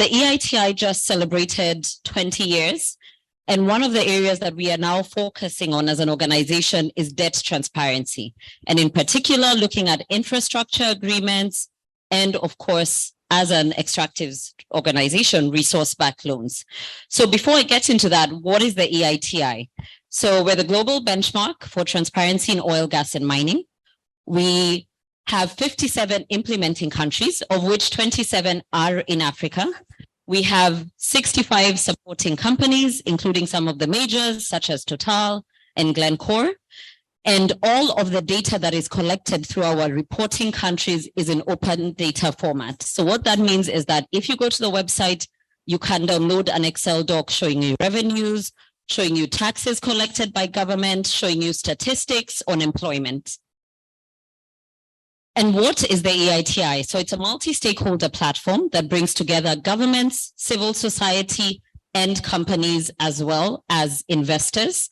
the EITI just celebrated 20 years. And one of the areas that we are now focusing on as an organization is debt transparency. And in particular, looking at infrastructure agreements and, of course, as an extractive organization, resource-backed loans. So before I get into that, what is the EITI? So we're the global benchmark for transparency in oil, gas, and mining. We have 57 implementing countries, of which 27 are in Africa. We have 65 supporting companies, including some of the majors, such as Total and Glencore. And all of the data that is collected through our reporting countries is in open data format. So what that means is that if you go to the website, you can download an Excel doc showing you revenues, showing you taxes collected by government, showing you statistics on employment. And what is the EITI? So it's a multi-stakeholder platform that brings together governments, civil society, and companies, as well as investors.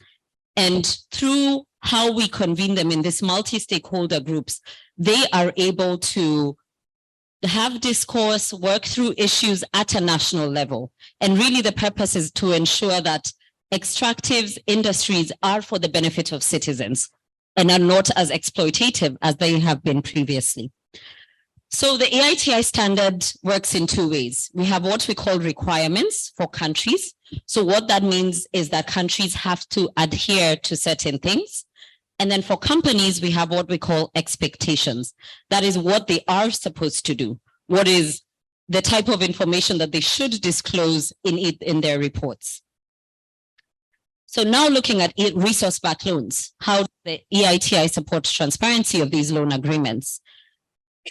And through how we convene them in these multi-stakeholder groups, they are able to have discourse, work through issues at a national level. And really the purpose is to ensure that extractive industries are for the benefit of citizens and are not as exploitative as they have been previously. So the EITI standard works in two ways. We have what we call requirements for countries. So what that means is that countries have to adhere to certain things. And then for companies, we have what we call expectations. That is what they are supposed to do. What is the type of information that they should disclose in their reports. So now looking at resource-backed loans, how the EITI supports transparency of these loan agreements.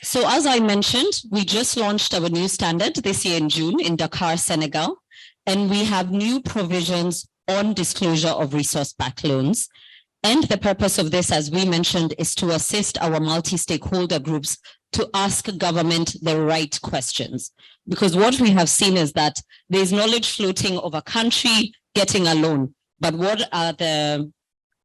So as I mentioned, we just launched our new standard this year in June in Dakar, Senegal, and we have new provisions on disclosure of resource-backed loans. And the purpose of this, as we mentioned, is to assist our multi-stakeholder groups to ask government the right questions. Because what we have seen is that there's knowledge floating of a country getting a loan. But what are the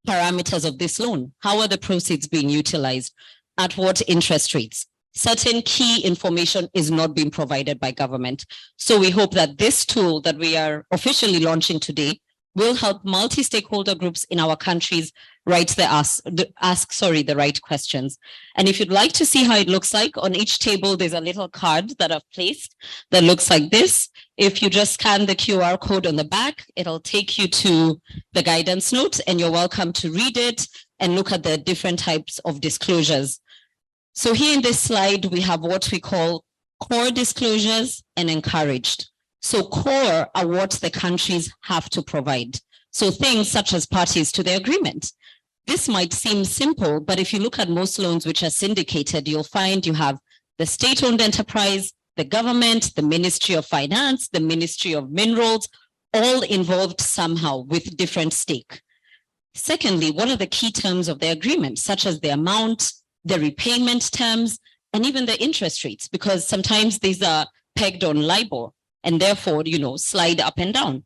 parameters of this loan? How are the proceeds being utilized? At what interest rates? Certain key information is not being provided by government. So we hope that this tool that we are officially launching today will help multi-stakeholder groups in our countries ask the right questions. And if you'd like to see how it looks like, on each table, there's a little card that I've placed that looks like this. If you just scan the QR code on the back, it'll take you to the guidance note, and you're welcome to read it and look at the different types of disclosures. So here in this slide, we have what we call core disclosures and encouraged. So core are what the countries have to provide. So things such as parties to the agreement. This might seem simple, but if you look at most loans which are syndicated, you'll find you have the state-owned enterprise, the government, the Ministry of Finance, the Ministry of Minerals, all involved somehow with different stake. Secondly, what are the key terms of the agreement, such as the amount, the repayment terms, and even the interest rates, because sometimes these are pegged on LIBOR and therefore, slide up and down.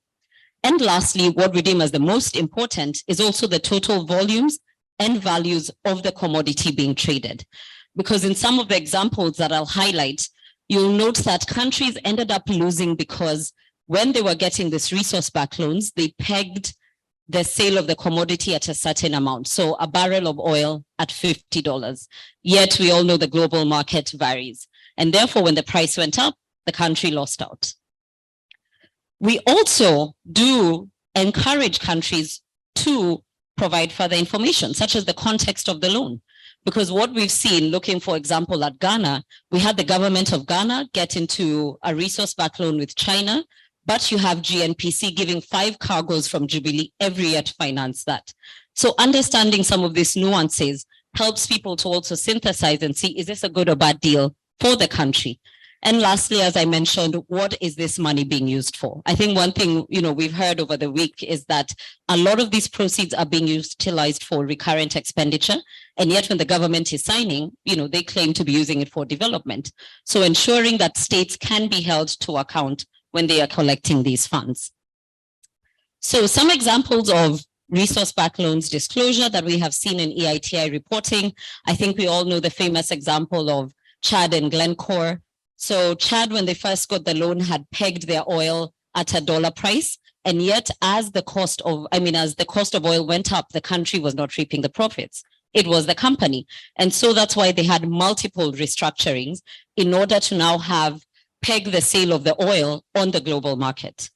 And lastly, what we deem as the most important is also the total volumes and values of the commodity being traded. Because in some of the examples that I'll highlight, you'll note that countries ended up losing because when they were getting this resource-backed loans, they pegged the sale of the commodity at a certain amount. So a barrel of oil at $50. Yet we all know the global market varies. And therefore, when the price went up, the country lost out. We also do encourage countries to provide further information, such as the context of the loan. Because what we've seen, looking, for example, at Ghana, we had the government of Ghana get into a resource-backed loan with China, but you have GNPC giving 5 cargoes from Jubilee every year to finance that. So understanding some of these nuances helps people to also synthesize and see, is this a good or bad deal for the country? And lastly, as I mentioned, what is this money being used for? I think one thing, we've heard over the week is that a lot of these proceeds are being utilized for recurrent expenditure. And yet when the government is signing, they claim to be using it for development. So ensuring that states can be held to account when they are collecting these funds. So some examples of resource-backed loans disclosure that we have seen in EITI reporting. I think we all know the famous example of Chad and Glencore. So Chad, when they first got the loan, had pegged their oil at $1 price. And yet, as the cost of oil went up, the country was not reaping the profits. It was the company. And so that's why they had multiple restructurings in order to now have peg the sale of the oil on the global market.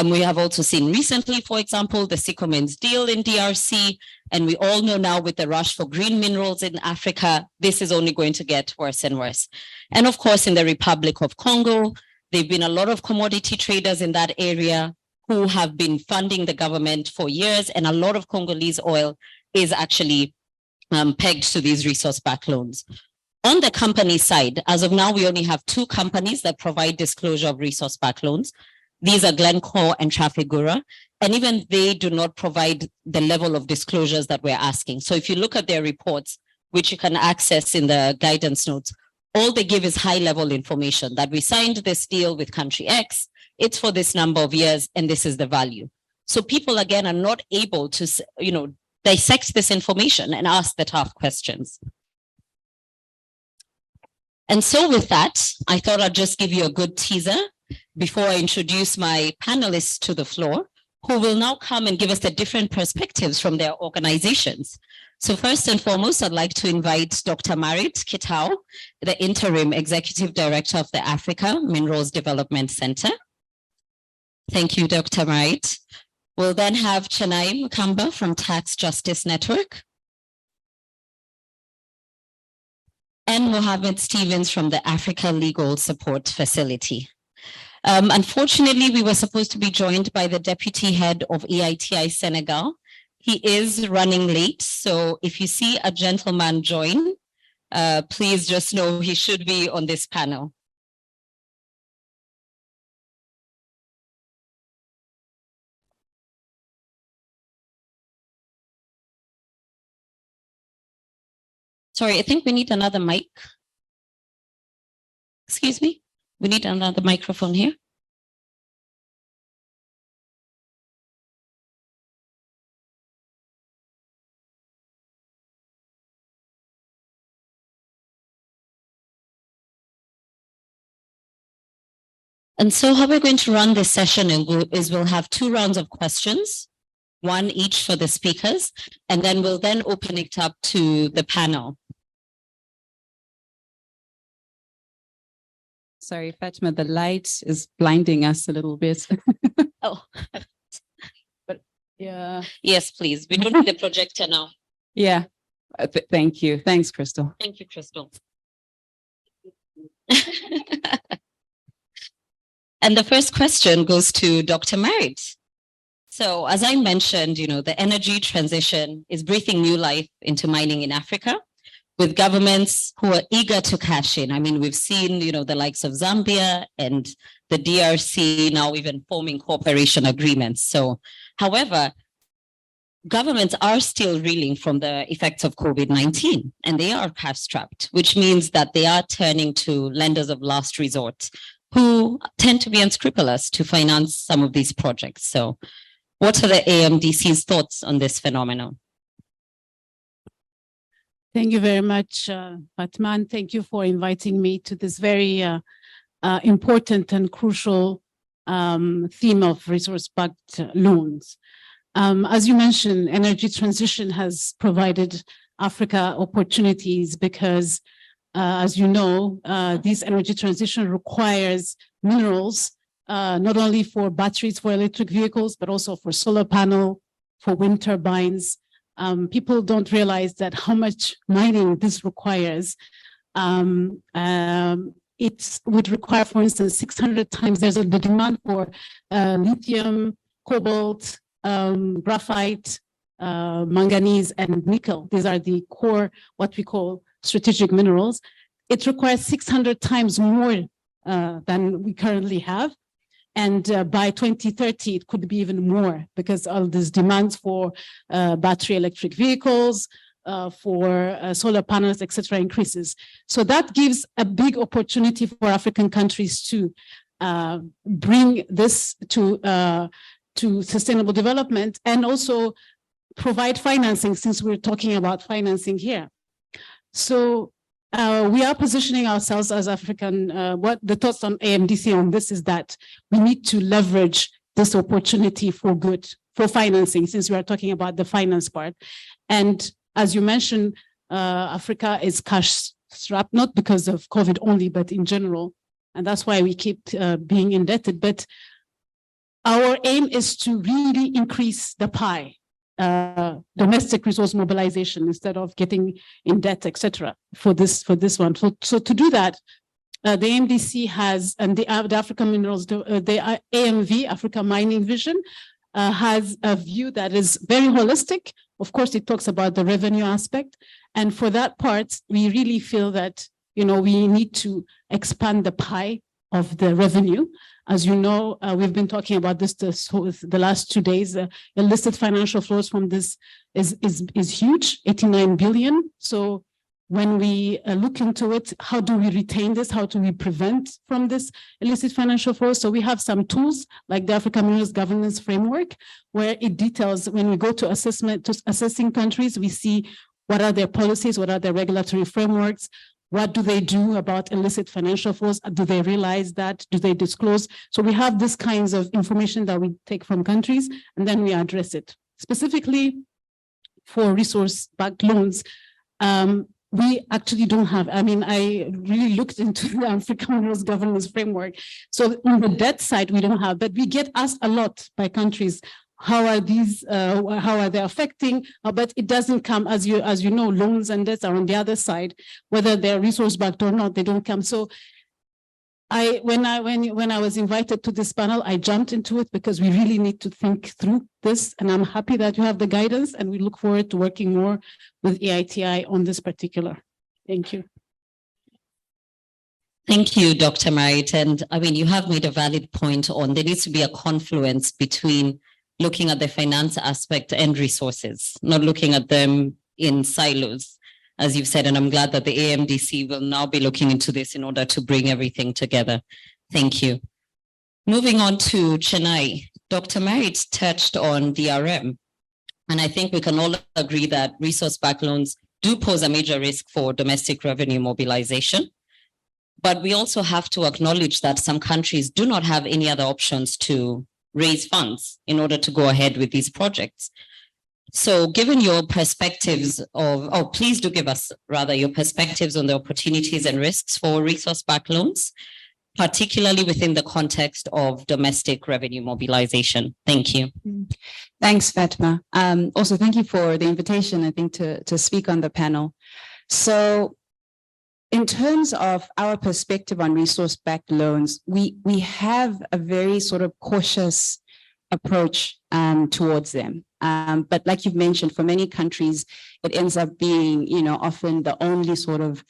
We have also seen recently, for example, the Sycomen's deal in DRC, and we all know now with the rush for green minerals in Africa, this is only going to get worse and worse. And of course, in the Republic of Congo, there have been a lot of commodity traders in that area who have been funding the government for years, and a lot of Congolese oil is actually pegged to these resource-backed loans. On the company side, as of now, we only have 2 companies that provide disclosure of resource-backed loans. These are Glencore and Trafigura, and even they do not provide the level of disclosures that we're asking. So if you look at their reports, which you can access in the guidance notes, all they give is high-level information that we signed this deal with country X, it's for this number of years, and this is the value. So people, again, are not able to, dissect this information and ask the tough questions. And so with that, I thought I'd just give you a good teaser before I introduce my panelists to the floor, who will now come and give us the different perspectives from their organizations. So first and foremost, I'd like to invite Dr. Marit Kitao, the Interim Executive Director of the Africa Minerals Development Center. Thank you, Dr. Marit. We'll then have Chennai Mukamba from Tax Justice Network, and Mohammed Stevens from the Africa Legal Support Facility. Unfortunately, we were supposed to be joined by the Deputy Head of EITI Senegal. He is running late, so if you see a gentleman join, please just know he should be on this panel. Sorry, I think we need another mic. Excuse me, we need another microphone here. And so how we're going to run this session is we'll have 2 rounds of questions, 1 each for the speakers, and then we'll then open it up to the panel. Sorry, Fatima, the light is blinding us a little bit. Oh, But yeah. Yes, please. We don't need the projector now. Yeah. Thank you. Thanks, Crystal. Thank you, Crystal. And the first question goes to Dr. Marit. So as I mentioned, the energy transition is breathing new life into mining in Africa, with governments who are eager to cash in. I mean, we've seen, the likes of Zambia and the DRC now even forming cooperation agreements. So, however, governments are still reeling from the effects of COVID-19, and they are cash strapped, which means that they are turning to lenders of last resort who tend to be unscrupulous to finance some of these projects. So what are the AMDC's thoughts on this phenomenon? Thank you very much, Fatima, and thank you for inviting me to this very important and crucial theme of resource-backed loans. As you mentioned, energy transition has provided Africa opportunities because, as you know, this energy transition requires minerals, not only for batteries for electric vehicles, but also for solar panel, for wind turbines. People don't realize that how much mining this requires. It would require, for instance, 600 times there's the demand for lithium, cobalt, graphite, manganese, and nickel. These are the core, what we call strategic minerals. It requires 600 times more than we currently have. And by 2030, it could be even more because all these demands for battery electric vehicles, for solar panels, etc., increases. So that gives a big opportunity for African countries to bring this to sustainable development and also provide financing, since we're talking about financing here. So We are positioning ourselves as African. What the thoughts on AMDC on this is that we need to leverage this opportunity for good, for financing, since we are talking about the finance part. And as you mentioned, Africa is cash strapped, not because of COVID only, but in general. And that's why we keep being indebted. But our aim is to really increase the pie, domestic resource mobilization, instead of getting in debt, etc. for this one. So to do that, the AMDC has, and the African Minerals, the AMV, Africa Mining Vision, has a view that is very holistic. Of course, it talks about the revenue aspect. And for that part, we really feel that, we need to expand the pie of the revenue. As you know, we've been talking about this the last 2 days. Illicit financial flows from this is huge, 89 billion. So when we look into it, how do we retain this? How do we prevent from this illicit financial flows? So we have some tools like the African Minerals Governance Framework, where it details, when we go to assessing countries, we see what are their policies, what are their regulatory frameworks, what do they do about illicit financial flows? Do they realize that? Do they disclose? So we have this kinds of information that we take from countries, and then we address it. Specifically for resource-backed loans, we actually don't have, I really looked into the African Minerals Governance Framework. So on the debt side, we don't have, but we get asked a lot by countries, how are they affecting? But it doesn't come, as you know, loans and debts are on the other side, whether they're resource-backed or not, they don't come. So when I was invited to this panel, I jumped into it because we really need to think through this, and I'm happy that you have the guidance, and we look forward to working more with EITI on this particular. Thank you. Thank you, Dr. Marit. And you have made a valid point on there needs to be a confluence between looking at the finance aspect and resources, not looking at them in silos, as you've said. And I'm glad that the AMDC will now be looking into this in order to bring everything together. Thank you. Moving on to Chennai, Dr. Marit touched on DRM. And I think we can all agree that resource-backed loans do pose a major risk for domestic revenue mobilization. But we also have to acknowledge that some countries do not have any other options to raise funds in order to go ahead with these projects. So given your perspectives please do give us rather your perspectives on the opportunities and risks for resource-backed loans, particularly within the context of domestic revenue mobilization. Thank you. Thanks, Fatma. Also, thank you for the invitation, I think, to speak on the panel. So in terms of our perspective on resource-backed loans, we have a very sort of cautious approach towards them. But like you've mentioned, for many countries, it ends up being, often the only sort of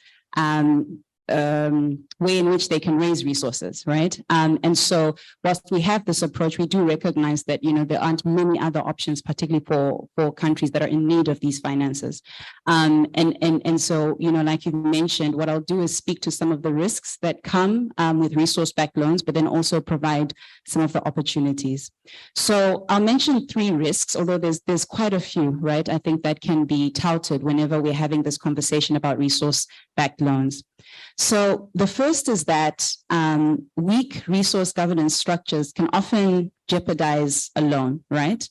way in which they can raise resources, right? And so whilst we have this approach, we do recognize that, there aren't many other options, particularly for countries that are in need of these finances. And so, like you mentioned, what I'll do is speak to some of the risks that come with resource-backed loans, but then also provide some of the opportunities. So I'll mention 3 risks, although there's quite a few, right? I think that can be touted whenever we're having this conversation about resource-backed loans. So the first is that weak resource governance structures can often jeopardize a loan, right?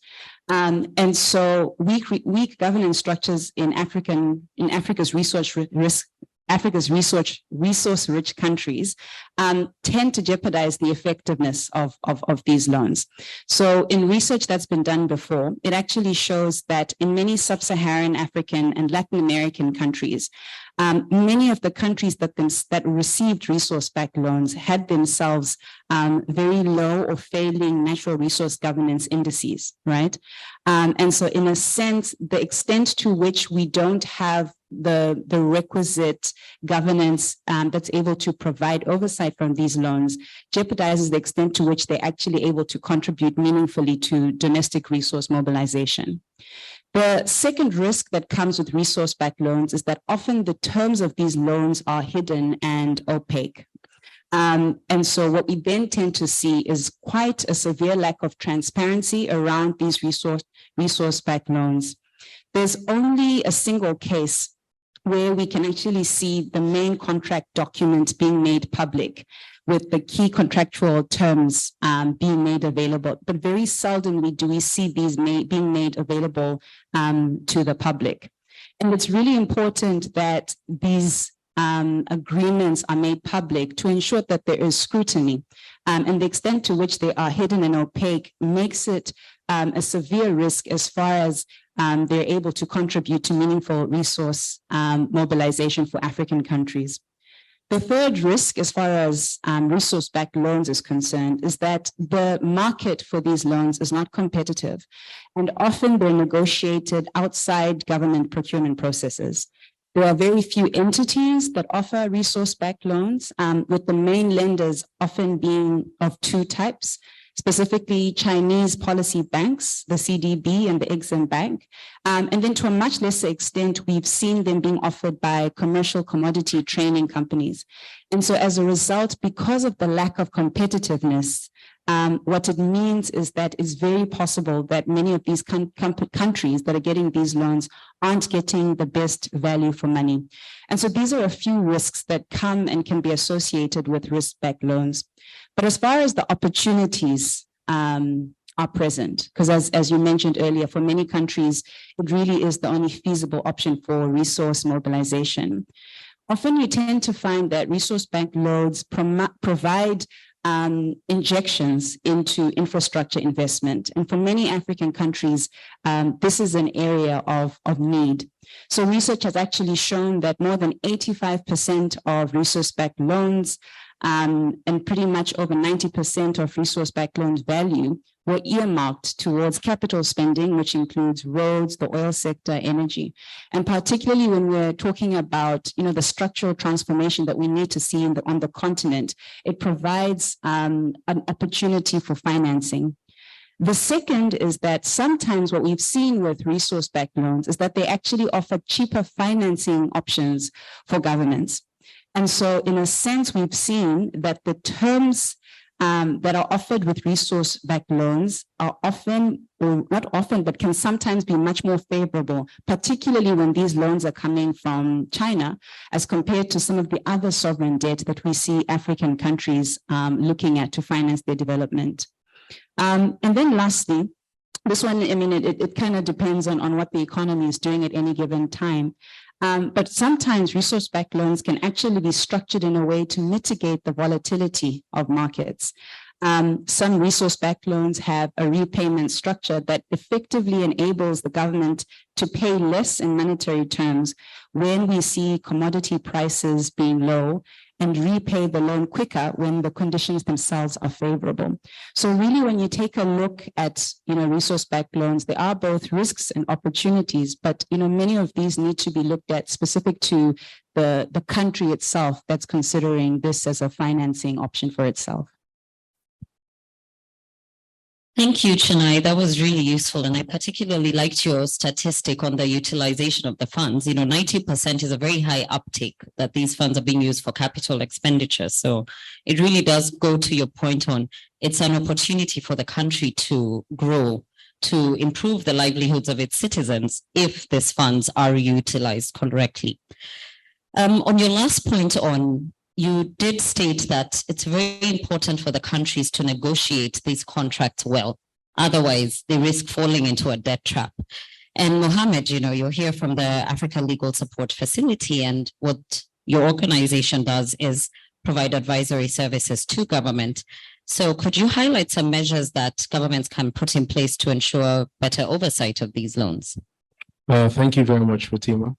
And so weak governance structures in Africa's resource-rich countries tend to jeopardize the effectiveness of these loans. So in research that's been done before, it actually shows that in many sub-Saharan African and Latin American countries, many of the countries that received resource-backed loans had themselves very low or failing natural resource governance indices, right? And so in a sense, the extent to which we don't have the requisite governance that's able to provide oversight from these loans jeopardizes the extent to which they're actually able to contribute meaningfully to domestic resource mobilization. The second risk that comes with resource-backed loans is that often the terms of these loans are hidden and opaque. And so what we then tend to see is quite a severe lack of transparency around these resource-backed loans. There's only a single case where we can actually see the main contract document being made public with the key contractual terms being made available. But very seldomly do we see these being made available to the public. And it's really important that these agreements are made public to ensure that there is scrutiny. And the extent to which they are hidden and opaque makes it a severe risk as far as they're able to contribute to meaningful resource mobilization for African countries. The third risk, as far as resource-backed loans is concerned, is that the market for these loans is not competitive, and often they're negotiated outside government procurement processes. There are very few entities that offer resource-backed loans, with the main lenders often being of two types, specifically Chinese policy banks, the CDB and the Exim Bank. And then to a much lesser extent, we've seen them being offered by commercial commodity trading companies. And so as a result, because of the lack of competitiveness, what it means is that it's very possible that many of these countries that are getting these loans aren't getting the best value for money. And so these are a few risks that come and can be associated with risk-backed loans. But as far as the opportunities are present, because as you mentioned earlier, for many countries, it really is the only feasible option for resource mobilization. Often you tend to find that resource-backed loans provide injections into infrastructure investment. And for many African countries, this is an area of need. So research has actually shown that more than 85% of resource-backed loans and pretty much over 90% of resource-backed loans value were earmarked towards capital spending, which includes roads, the oil sector, energy. And particularly when we're talking about, the structural transformation that we need to see on the continent, it provides an opportunity for financing. The second is that sometimes what we've seen with resource-backed loans is that they actually offer cheaper financing options for governments. And so in a sense, we've seen that the terms that are offered with resource-backed loans are often, or not often, but can sometimes be much more favorable, particularly when these loans are coming from China, as compared to some of the other sovereign debt that we see African countries looking at to finance their development. And then lastly, this one, it kind of depends on what the economy is doing at any given time. But sometimes resource-backed loans can actually be structured in a way to mitigate the volatility of markets. Some resource-backed loans have a repayment structure that effectively enables the government to pay less in monetary terms when we see commodity prices being low, and repay the loan quicker when the conditions themselves are favorable. So really, when you take a look at resource-backed loans, there are both risks and opportunities, but many of these need to be looked at specific to the country itself that's considering this as a financing option for itself. Thank you, Chinai. That was really useful. And I particularly liked your statistic on the utilization of the funds. 90% is a very high uptake that these funds are being used for capital expenditure. So it really does go to your point on it's an opportunity for the country to grow, to improve the livelihoods of its citizens if these funds are utilized correctly. On your last point you did state that it's very important for the countries to negotiate these contracts well. Otherwise, they risk falling into a debt trap. And Mohammed, you're here from the Africa Legal Support Facility, and what your organization does is provide advisory services to government. So could you highlight some measures that governments can put in place to ensure better oversight of these loans? Thank you very much, Fatima.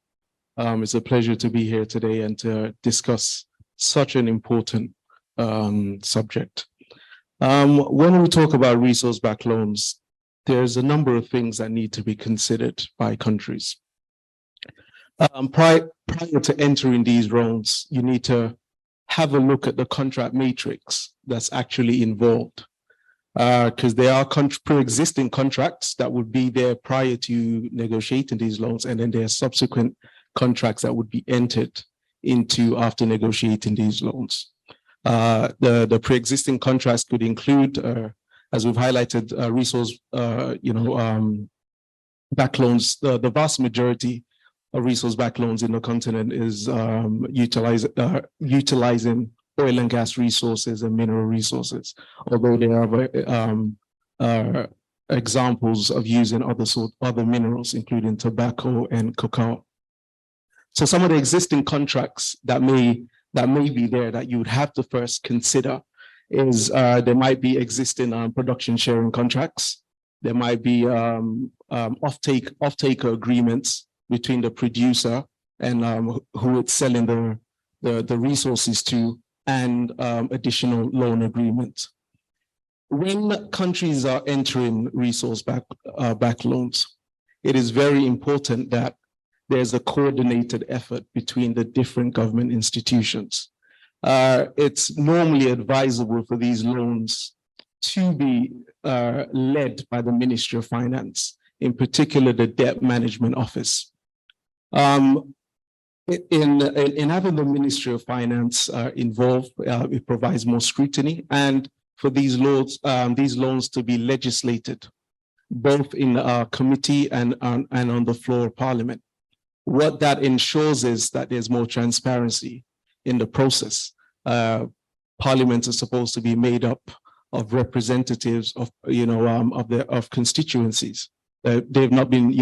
It's a pleasure to be here today and to discuss such an important subject. When we talk about resource-backed loans, there's a number of things that need to be considered by countries. Prior to entering these loans, you need to have a look at the contract matrix that's actually involved, because there are pre-existing contracts that would be there prior to negotiating these loans, and then there are subsequent contracts that would be entered into after negotiating these loans. The pre-existing contracts could include, as we've highlighted, resource, backed loans. The vast majority resource-backed loans in the continent is utilizing oil and gas resources and mineral resources, although there are examples of using other minerals, including tobacco and cocoa. So some of the existing contracts that may be there that you would have to first consider is there might be existing production sharing contracts. There might be off-taker agreements between the producer and who it's selling the resources to, and additional loan agreements. When countries are entering resource-backed loans, it is very important that there's a coordinated effort between the different government institutions. It's normally advisable for these loans to be led by the Ministry of Finance, in particular the Debt Management Office. In having the Ministry of Finance involved, it provides more scrutiny, and for these loans to be legislated, both in committee and on the floor of Parliament. What that ensures is that there's more transparency in the process. Parliament is supposed to be made up of representatives of constituencies. They've not been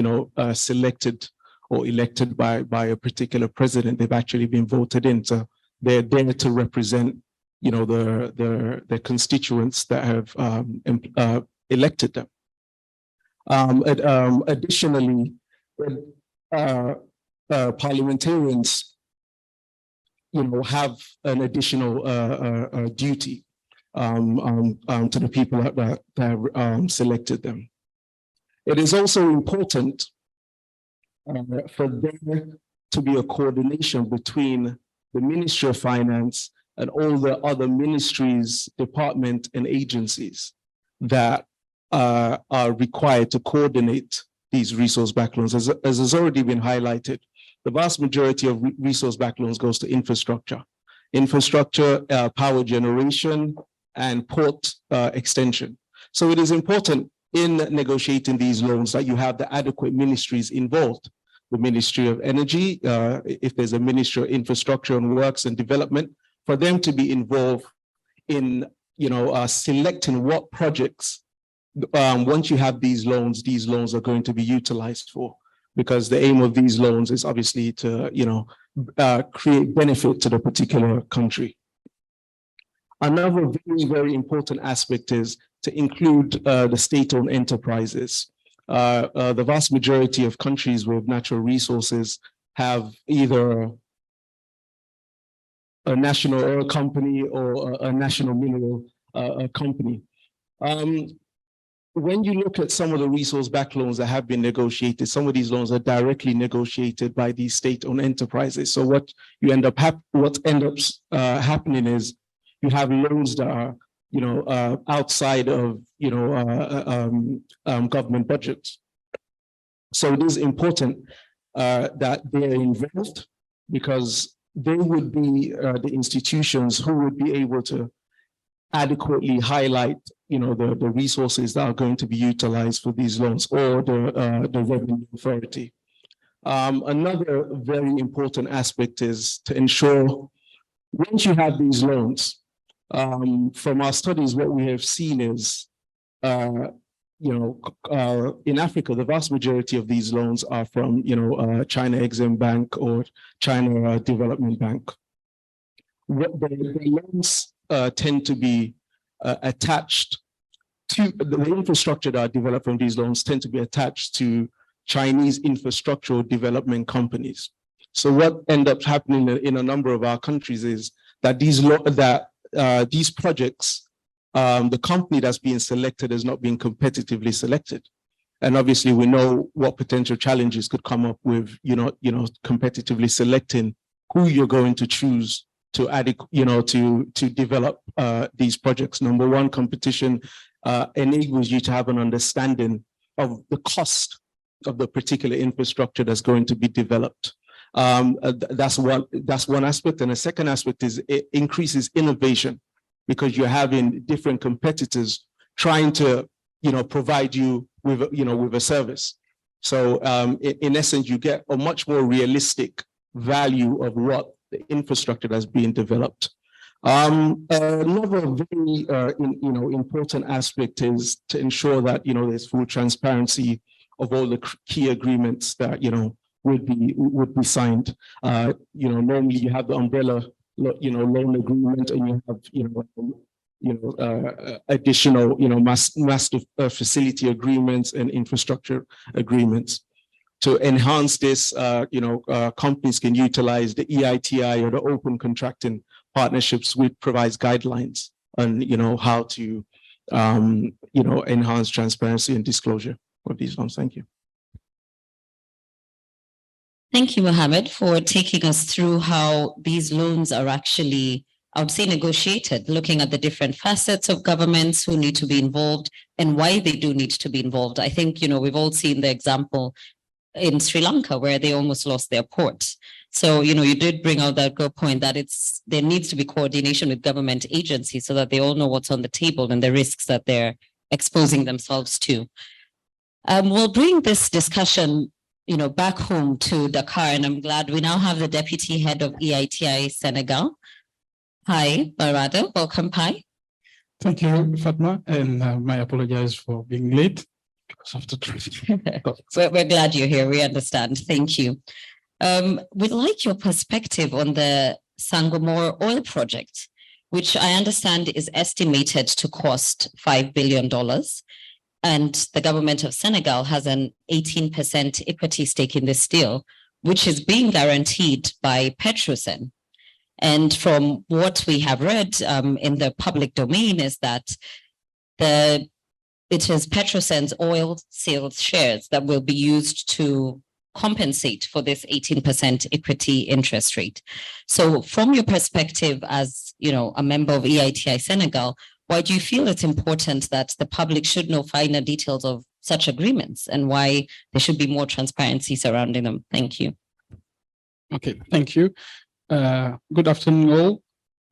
selected or elected by a particular president. They've actually been voted in, so they're there to represent the constituents that have elected them. Additionally, parliamentarians have an additional duty to the people that have selected them. It is also important for there to be a coordination between the Ministry of Finance and all the other ministries, departments, and agencies that are required to coordinate these resource-backed loans. As has already been highlighted, the vast majority of resource-backed loans goes to infrastructure, power generation, and port extension. So it is important in negotiating these loans that you have the adequate ministries involved. The Ministry of Energy, if there's a Ministry of Infrastructure and Works and Development, for them to be involved in selecting what projects, once you have these loans are going to be utilized for, because the aim of these loans is obviously to create benefit to the particular country. Another very, very important aspect is to include the state-owned enterprises. The vast majority of countries with natural resources have either a national oil company or a national mineral company. When you look at some of the resource-backed loans that have been negotiated, some of these loans are directly negotiated by these state-owned enterprises. So what ends up happening is you have loans that are outside of government budgets. So it is important that they're involved, because they would be the institutions who would be able to adequately highlight the resources that are going to be utilized for these loans, or the revenue authority. Another very important aspect is to ensure, once you have these loans, from our studies, what we have seen is, in Africa, the vast majority of these loans are from, China Exim Bank or China Development Bank. The loans tend to be attached to the infrastructure that are developed from these loans, tend to be attached to Chinese infrastructural development companies. So what ends up happening in a number of our countries is that these projects, the company that's being selected has not been competitively selected. And obviously we know what potential challenges could come up with, competitively selecting who you're going to choose to to develop these projects. Number one, competition enables you to have an understanding of the cost of the particular infrastructure that's going to be developed. That's one aspect. And the second aspect is it increases innovation, because you're having different competitors trying to, provide you with, with a service. So in essence, you get a much more realistic value of what the infrastructure that's being developed. Another very important aspect is to ensure that there's full transparency of all the key agreements that would be signed. Normally you have the umbrella loan agreement, and you have additional master facility agreements and infrastructure agreements. To enhance this, companies can utilize the EITI or the open contracting partnerships, which provides guidelines on how to enhance transparency and disclosure of these loans. Thank you. Thank you, Mohammed, for taking us through how these loans are actually, I would say, negotiated, looking at the different facets of governments who need to be involved and why they do need to be involved. I think, we've all seen the example in Sri Lanka where they almost lost their port. So, you did bring out that good point that there needs to be coordination with government agencies so that they all know what's on the table and the risks that they're exposing themselves to. We'll bring this discussion back home to Dakar, and I'm glad we now have the Deputy Head of EITI Senegal. Hi, Barada, welcome, Pai. Thank you, Fatma, and I apologize for being late because of the traffic. We're glad you're here, we understand, thank you. We'd like your perspective on the Sangomar oil project, which I understand is estimated to cost $5 billion. And the government of Senegal has an 18% equity stake in this deal, which is being guaranteed by Petrosen. And from what we have read in the public domain is that it is Petrosen's oil sales shares that will be used to compensate for this 18% equity interest rate. So from your perspective as a member of EITI Senegal, why do you feel it's important that the public should know finer details of such agreements and why there should be more transparency surrounding them? Thank you. Okay, thank you. Good afternoon all,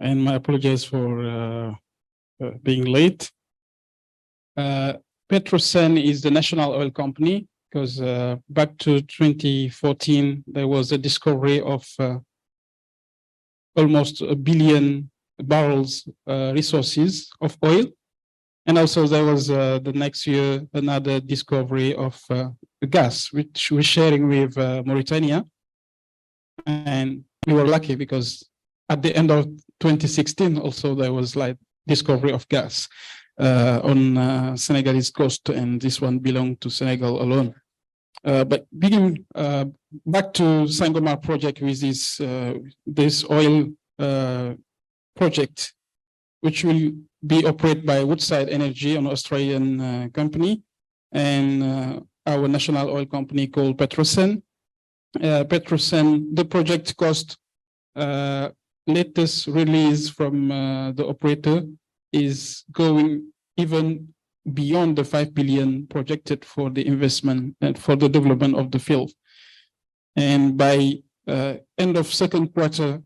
and my apologies for being late. Petrosen is the national oil company because back to 2014, there was a discovery of almost 1 billion barrels resources of oil. And also there was the next year, another discovery of gas, which we're sharing with Mauritania. And we were lucky because at the end of 2016, also there was like discovery of gas on Senegalese coast, and this one belonged to Senegal alone. But beginning back to Sangomar project with this oil project, which will be operated by Woodside Energy, an Australian company, and our national oil company called Petrosen. Petrosen, the project cost, latest release from the operator is going even beyond the 5 billion projected for the investment and for the development of the field. And by end of second quarter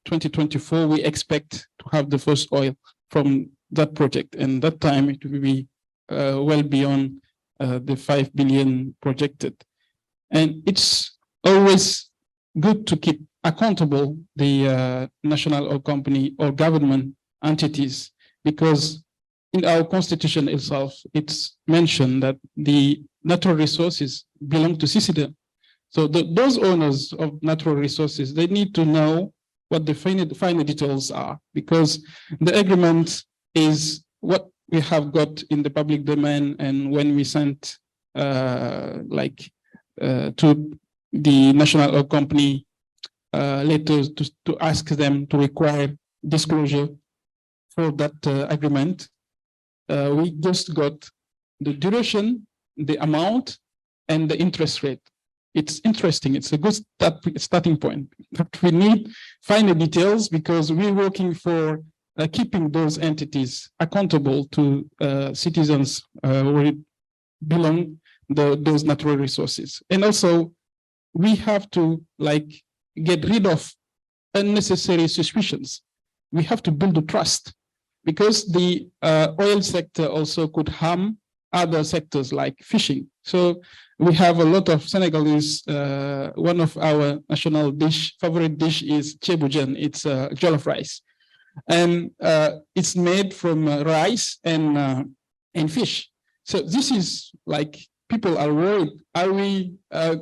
2024, we expect to have the first oil from that project. And that time it will be well beyond the 5 billion projected. And it's always good to keep accountable the national oil company or government entities, because in our constitution itself, it's mentioned that the natural resources belong to citizens. So those owners of natural resources, they need to know what the final details are, because the agreement is what we have got in the public domain. And when we sent to the national oil company letters to ask them to require disclosure for that agreement, we just got the duration, the amount, and the interest rate. It's interesting. It's a good starting point. But we need finer details because we're working for keeping those entities accountable to citizens where belong those natural resources. And also, we have to get rid of unnecessary suspicions. We have to build a trust, because the oil sector also could harm other sectors like fishing. So we have a lot of Senegalese. One of our national favorite dish is cebujen. It's jollof rice, and it's made from rice and fish. So this is like, people are worried. Are we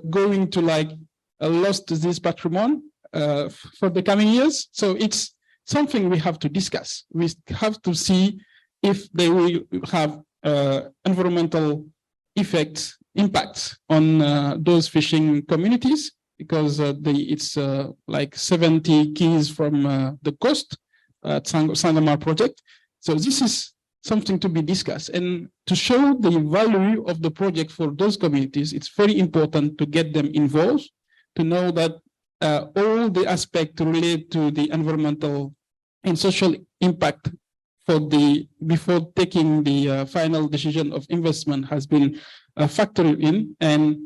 going to like lost this patrimony for the coming years? So it's something we have to discuss. We have to see if they will have environmental impacts on those fishing communities, because it's like 70 keys from the coast at Sangomar project. So this is something to be discussed, and to show the value of the project for those communities. It's very important to get them involved, to know that all the aspects relate to the environmental and social impact before taking the final decision of investment has been factored in, and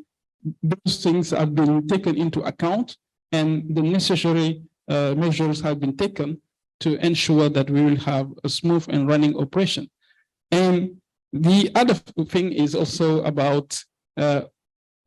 those things have been taken into account, and the necessary measures have been taken to ensure that we will have a smooth and running operation. And the other thing is also about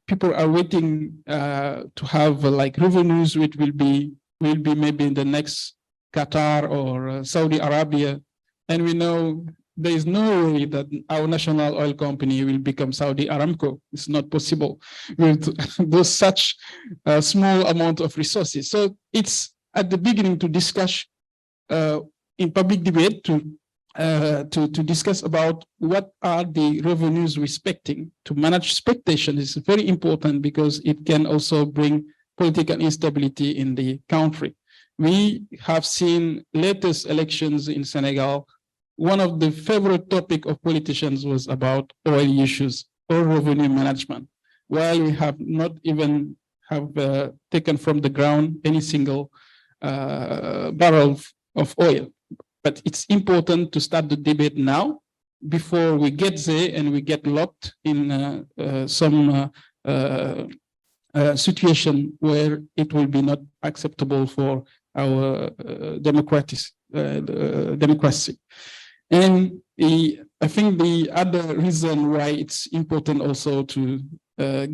people are waiting to have like revenues, which will be maybe in the next Qatar or Saudi Arabia. And we know there is no way that our national oil company will become Saudi Aramco. It's not possible with those such small amount of resources. So it's at the beginning to discuss in public debate to discuss about what are the revenues we're expecting. To manage expectation is very important, because it can also bring political instability in the country. We have seen latest elections in Senegal. One of the favorite topic of politicians was about oil issues or revenue management, while we have not even taken from the ground any single barrel of oil. But it's important to start the debate now, before we get there and we get locked in some situation where it will be not acceptable for our democracy. And I think the other reason why it's important also to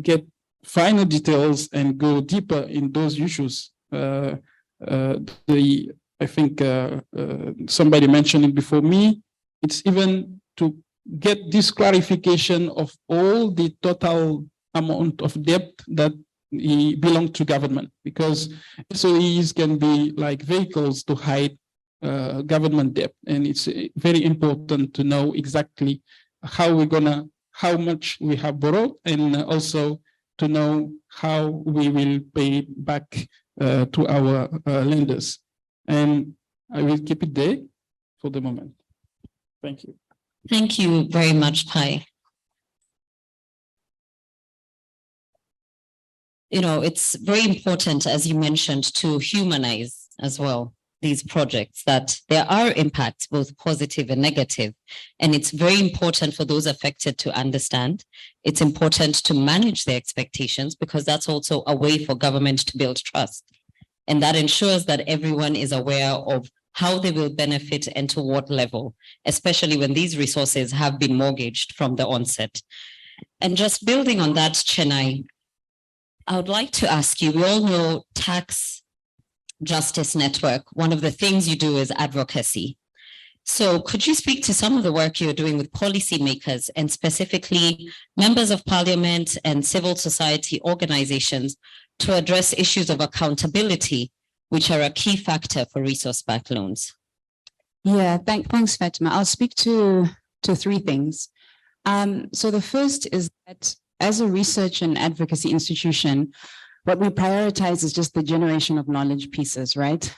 get final details and go deeper in those issues. I think somebody mentioned it before me. It's even to get this clarification of all the total amount of debt that belong to government, because SOEs can be like vehicles to hide government debt, and it's very important to know exactly how much we have borrowed, and also to know how we will pay back to our lenders. And I will keep it there for the moment. Thank you. Thank you very much, Pai. You know, it's very important, as you mentioned, to humanize as well these projects, that there are impacts, both positive and negative. And it's very important for those affected to understand. It's important to manage their expectations, because that's also a way for government to build trust. And that ensures that everyone is aware of how they will benefit and to what level, especially when these resources have been mortgaged from the onset. And just building on that, Chennai, I would like to ask you, we all know Tax Justice Network, one of the things you do is advocacy. So could you speak to some of the work you're doing with policymakers, and specifically members of parliament and civil society organizations, to address issues of accountability, which are a key factor for resource-backed loans? Yeah, thanks, Fatima. I'll speak to three things. So the first is that as a research and advocacy institution, what we prioritize is just the generation of knowledge pieces, right?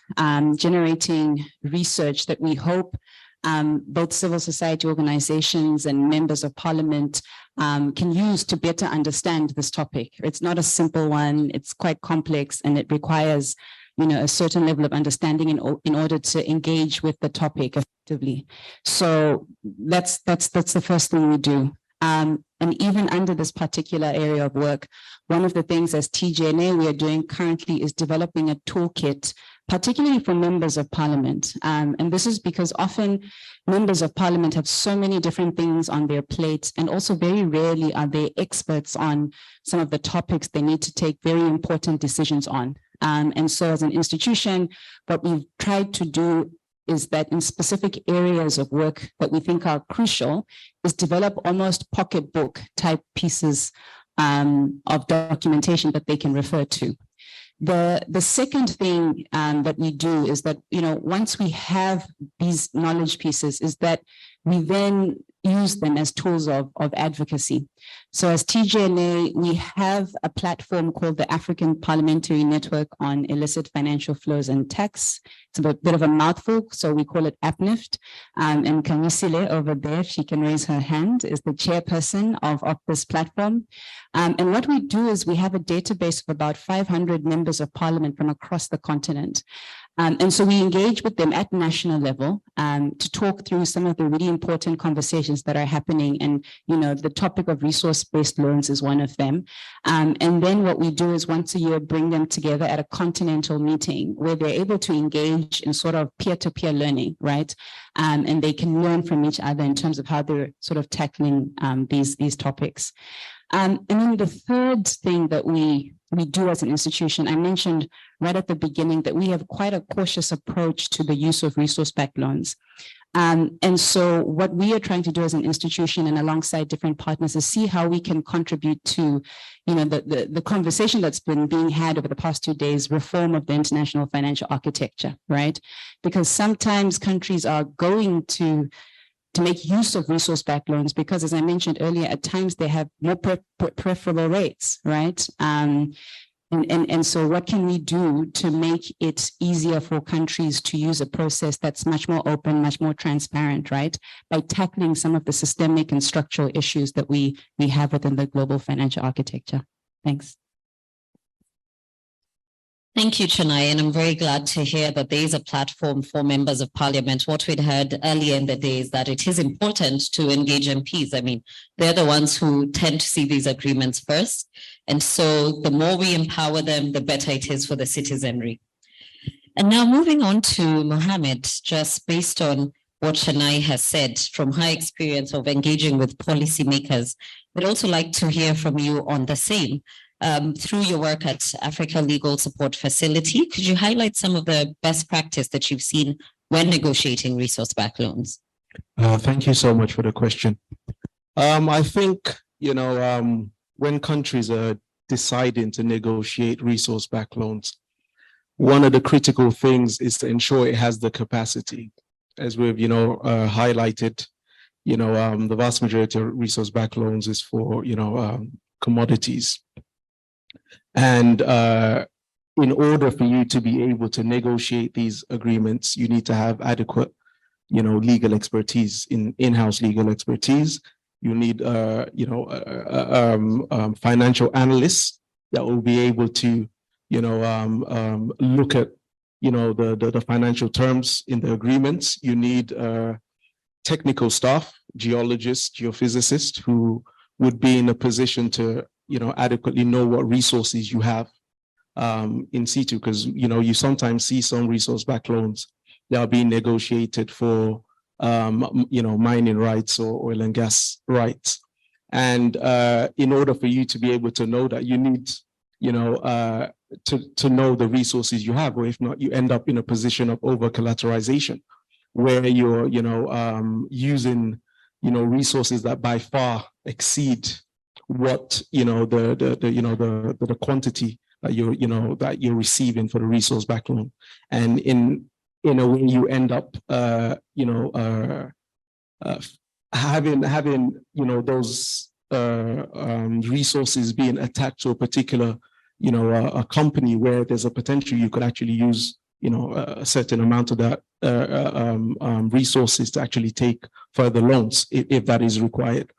Generating research that we hope both civil society organizations and members of parliament can use to better understand this topic. It's not a simple one, it's quite complex, and it requires, you know, a certain level of understanding in order to engage with the topic effectively. So that's the first thing we do. And even under this particular area of work, one of the things as TJNA we are doing currently is developing a toolkit particularly for members of parliament. And this is because often members of parliament have so many different things on their plates, and also very rarely are they experts on some of the topics they need to take very important decisions on. And so as an institution, what we've tried to do is that in specific areas of work that we think are crucial, is develop almost pocketbook type pieces of documentation that they can refer to. The second thing that we do is that, once we have these knowledge pieces, is that we then use them as tools of advocacy. So as TGNA, we have a platform called the African Parliamentary Network on Illicit Financial Flows and Tax. It's a bit of a mouthful, so we call it APNIFT. And Kamisile over there, if she can raise her hand, is the chairperson of this platform. And what we do is we have a database of about 500 members of parliament from across the continent. And so we engage with them at national level to talk through some of the really important conversations that are happening. And, the topic of resource-based loans is one of them. And then what we do is once a year, bring them together at a continental meeting where they're able to engage in sort of peer-to-peer learning, right? And they can learn from each other in terms of how they're sort of tackling these topics. And then the third thing that we do as an institution, I mentioned right at the beginning that we have quite a cautious approach to the use of resource-backed loans. And so what we are trying to do as an institution and alongside different partners is see how we can contribute to, the conversation that's been being had over the past 2 days, reform of the international financial architecture, right? Because sometimes countries are going to make use of resource-backed loans because, as I mentioned earlier, at times they have more preferable rates, right? And so what can we do to make it easier for countries to use a process that's much more open, much more transparent, right? By tackling some of the systemic and structural issues that we have within the global financial architecture. Thanks. Thank you, Chennai, and I'm very glad to hear that there is a platform for members of parliament. What we'd heard earlier in the day is that it is important to engage MPs. I mean, they're the ones who tend to see these agreements first. And so the more we empower them, the better it is for the citizenry. And now moving on to Mohammed, just based on what Chennai has said from her experience of engaging with policymakers, we'd also like to hear from you on the same. Through your work at Africa Legal Support Facility, could you highlight some of the best practice that you've seen when negotiating resource-backed loans? Thank you so much for the question. I think, when countries are deciding to negotiate resource-backed loans, one of the critical things is to ensure it has the capacity. As we've, highlighted, the vast majority of resource-backed loans is for, commodities. And in order for you to be able to negotiate these agreements, you need to have adequate, legal expertise, in-house legal expertise. You need, financial analysts that will be able to, look at, the financial terms in the agreements. You need technical staff, geologists, geophysicists who would be in a position to adequately know what resources you have in situ, because you sometimes see some resource-backed loans that are being negotiated for mining rights or oil and gas rights, and in order for you to be able to know that, you need to know the resources you have, or if not, you end up in a position of over collateralization where you're using resources that by far exceed what the quantity that you're receiving for the resource-backed loan, and in a way you end up having those resources being attached to a particular a company where there's a potential you could actually use a certain amount of that resources to actually take further loans if that is required.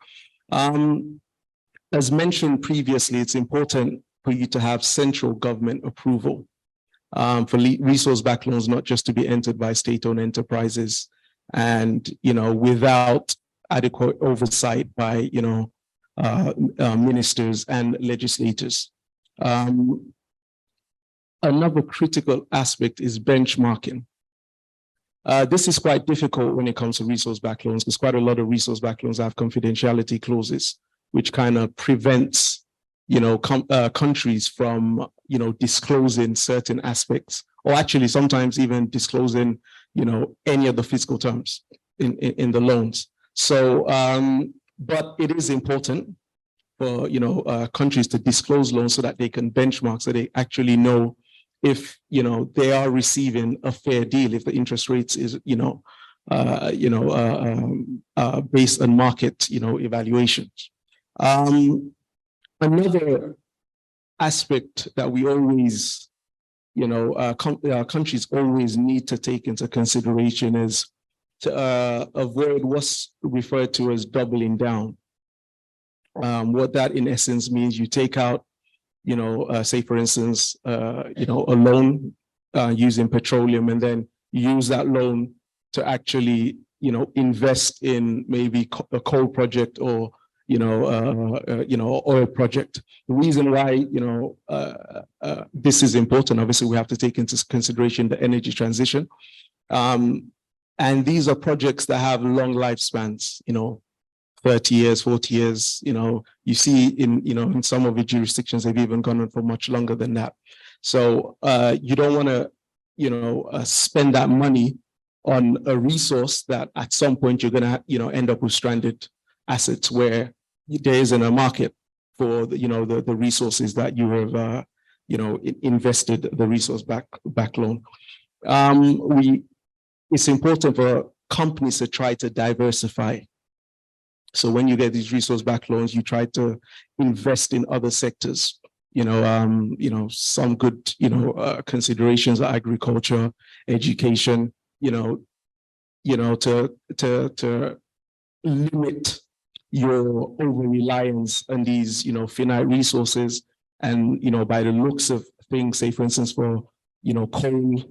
As mentioned previously, it's important for you to have central government approval for resource-backed loans, not just to be entered by state-owned enterprises, and without adequate oversight by ministers and legislators. another critical aspect is benchmarking. This is quite difficult when it comes to resource-backed loans, because quite a lot of resource-backed loans have confidentiality clauses, which kind of prevents, countries from, disclosing certain aspects, or actually sometimes even disclosing, any of the fiscal terms in the loans. So, but it is important for, countries to disclose loans so that they can benchmark, so they actually know if, they are receiving a fair deal, if the interest rates is, based on market, evaluations. Another aspect that we always, countries always need to take into consideration is to avoid what's referred to as doubling down. What that in essence means, you take out, say for instance, a loan using petroleum, and then use that loan to actually, invest in maybe a coal project or, oil project. The reason why, this is important, obviously we have to take into consideration the energy transition. And these are projects that have long lifespans, 30 years, 40 years, you see in some of the jurisdictions, they've even gone on for much longer than that. So you don't want to, spend that money on a resource that at some point you're going to, end up with stranded assets where there isn't a market for the resources that you have, invested the resource back loan. It's important for companies to try to diversify. So when you get these resource-backed loans, you try to invest in other sectors. Some good, considerations are agriculture, education. To limit your over-reliance on these, finite resources. And by the looks of things, say for instance for coal,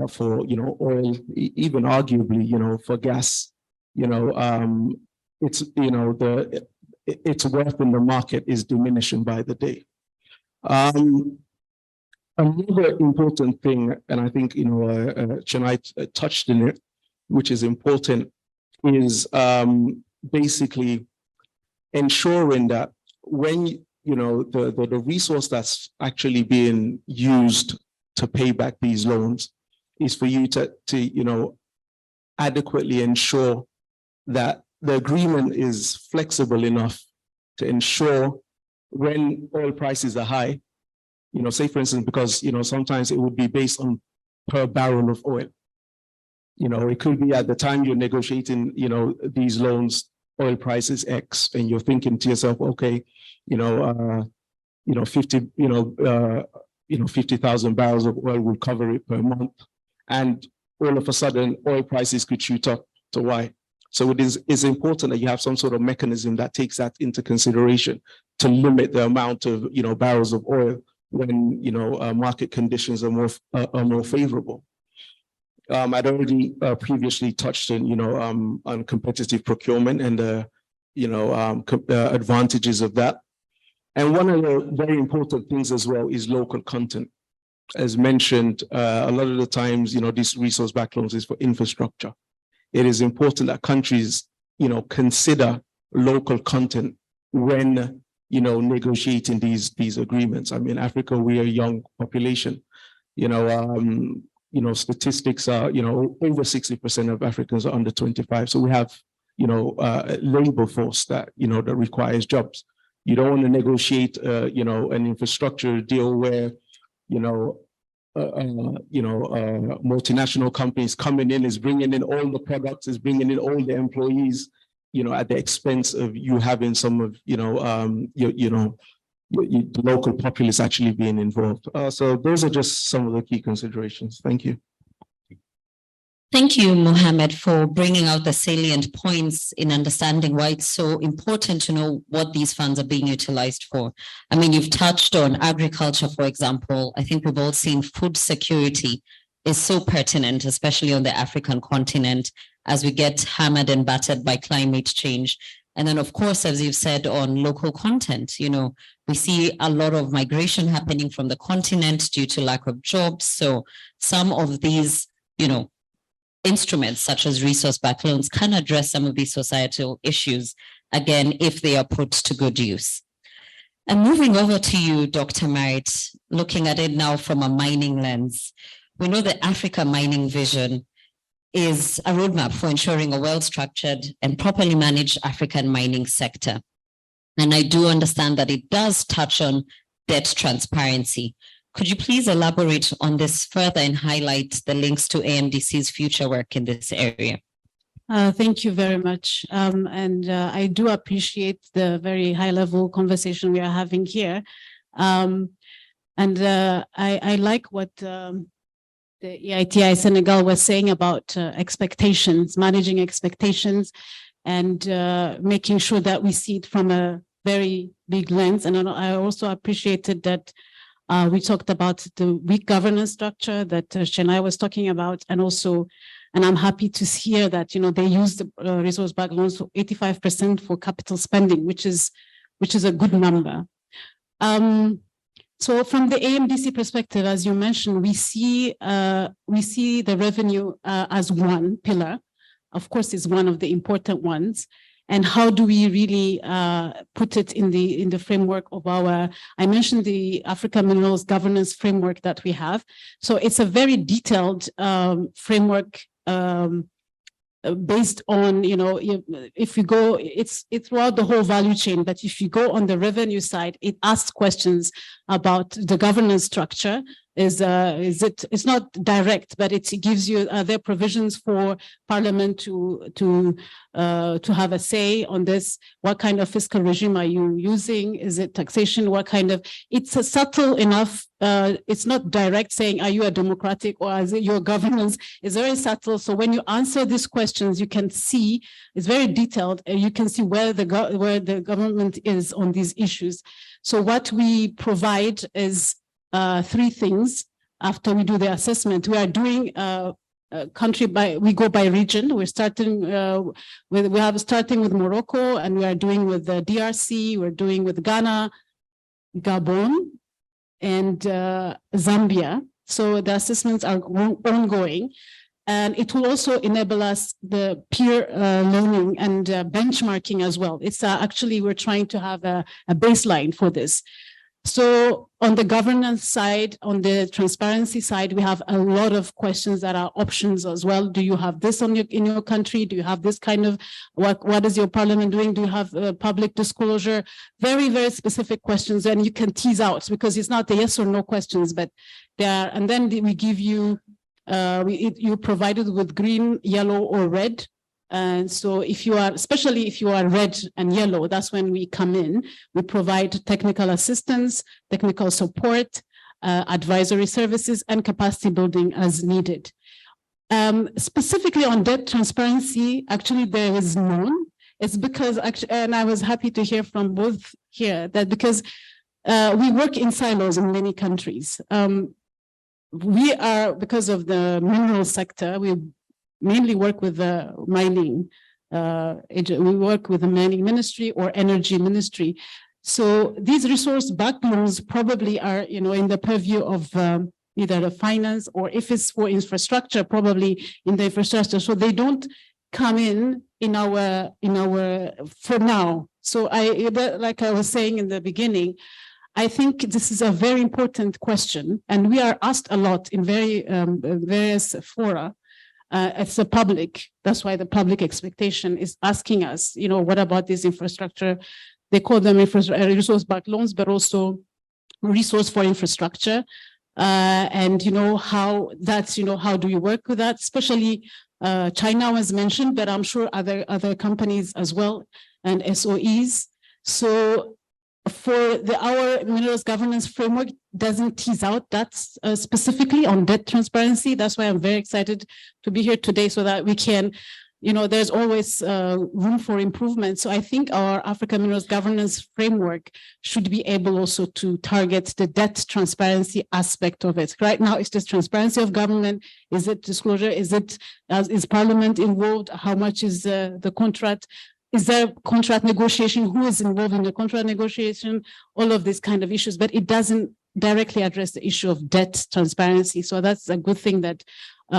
for oil, even arguably, for gas, it's its worth in the market is diminishing by the day. Another important thing, and I think Chennai touched in it, which is important, is basically ensuring that when the resource that's actually being used to pay back these loans is for you to adequately ensure that the agreement is flexible enough to ensure when oil prices are high, say for instance, because, sometimes it would be based on per barrel of oil. It could be at the time you're negotiating, these loans, oil prices X, and you're thinking to yourself, okay, 50,000 barrels of oil will cover it per month. And all of a sudden, oil prices could shoot up to Y. So it's important that you have some sort of mechanism that takes that into consideration to limit the amount of barrels of oil when market conditions are more favorable. I'd already previously touched on competitive procurement and the advantages of that. And one of the very important things as well is local content. As mentioned, a lot of the times, these resource-backed loans is for infrastructure. It is important that countries, consider local content when, negotiating these agreements. I mean, Africa, we are a young population. Statistics are, over 60% of Africans are under 25. So we have, a labor force that, that requires jobs. You don't want to negotiate, an infrastructure deal where, multinational companies coming in, is bringing in all the products, is bringing in all the employees, at the expense of you having some of, the local populace actually being involved. So those are just some of the key considerations. Thank you. Thank you, Mohammed, for bringing out the salient points in understanding why it's so important to know what these funds are being utilized for. I mean, you've touched on agriculture, for example. I think we've all seen food security is so pertinent, especially on the African continent, as we get hammered and battered by climate change. And then, of course, as you've said, on local content, you know, we see a lot of migration happening from the continent due to lack of jobs. So some of these, you know, instruments such as resource-backed loans can address some of these societal issues, again, if they are put to good use. And moving over to you, Dr. Marit, looking at it now from a mining lens, we know the Africa Mining Vision is a roadmap for ensuring a well-structured and properly managed African mining sector. And I do understand that it does touch on debt transparency. Could you please elaborate on this further and highlight the links to AMDC's future work in this area? Thank you very much. I do appreciate the very high-level conversation we are having here. I like what the EITI Senegal was saying about expectations, managing expectations, and making sure that we see it from a very big lens. And I also appreciated that we talked about the weak governance structure that Chennai was talking about, and I'm happy to hear that, you know, they use the resource-backed loans for 85% for capital spending, which is a good number. So from the AMDC perspective, as you mentioned, we see the revenue as one pillar. Of course, it's one of the important ones. And how do we really put it in the framework of our? I mentioned the Africa Minerals Governance Framework that we have. So it's a very detailed framework based on, you know, if you go, it's throughout the whole value chain, but if you go on the revenue side, it asks questions about the governance structure. It's not direct, but it gives you there provisions for Parliament to have a say on this. What kind of fiscal regime are you using? Is it taxation? What kind of? It's a subtle enough. It's not direct saying, are you a democratic or is it your governance? It's very subtle. So when you answer these questions, you can see it's very detailed. You can see where the government is on these issues. So what we provide is three things after we do the assessment. We are doing we go by region. We're starting starting with Morocco, and we are doing with the DRC, we're doing with Ghana, Gabon, and Zambia. So the assessments are ongoing. And it will also enable us the peer learning and benchmarking as well. It's actually, we're trying to have a baseline for this. So on the governance side, on the transparency side, we have a lot of questions that are options as well. Do you have this in your country? Do you have this kind of, what is your parliament doing? Do you have public disclosure? Very, very specific questions, and you can tease out because it's not the yes or no questions, but there are, and then we give you, you're provided with green, yellow, or red. And so if you are, especially if you are red and yellow, that's when we come in. We provide technical assistance, technical support, advisory services, and capacity building as needed. Specifically on debt transparency, actually there is none. It's because, actually, and I was happy to hear from both here, that because we work in silos in many countries. We are, because of the mineral sector, we mainly work with the mining, we work with the mining ministry or energy ministry. So these resource-backed loans probably are, you know, in the purview of either the finance, or if it's for infrastructure, probably in the infrastructure. So they don't come in our for now. So like I was saying in the beginning, I think this is a very important question, and we are asked a lot in various fora. It's the public. That's why the public expectation is asking us, you know, what about this infrastructure? They call them resource-backed loans, but also resource for infrastructure. And, you know, how that's, you know, how do you work with that? Especially China was mentioned, but I'm sure other companies as well, and SOEs. So for our minerals governance framework doesn't tease out that specifically on debt transparency. That's why I'm very excited to be here today, so that we can, you know, there's always room for improvement. So I think our Africa Minerals Governance Framework should be able also to target the debt transparency aspect of it. Right now, it's just transparency of government. Is it disclosure? Is Parliament involved? How much is the contract? is there contract negotiation? Who is involved in the contract negotiation? All of these kind of issues, but it doesn't directly address the issue of debt transparency. So that's a good thing that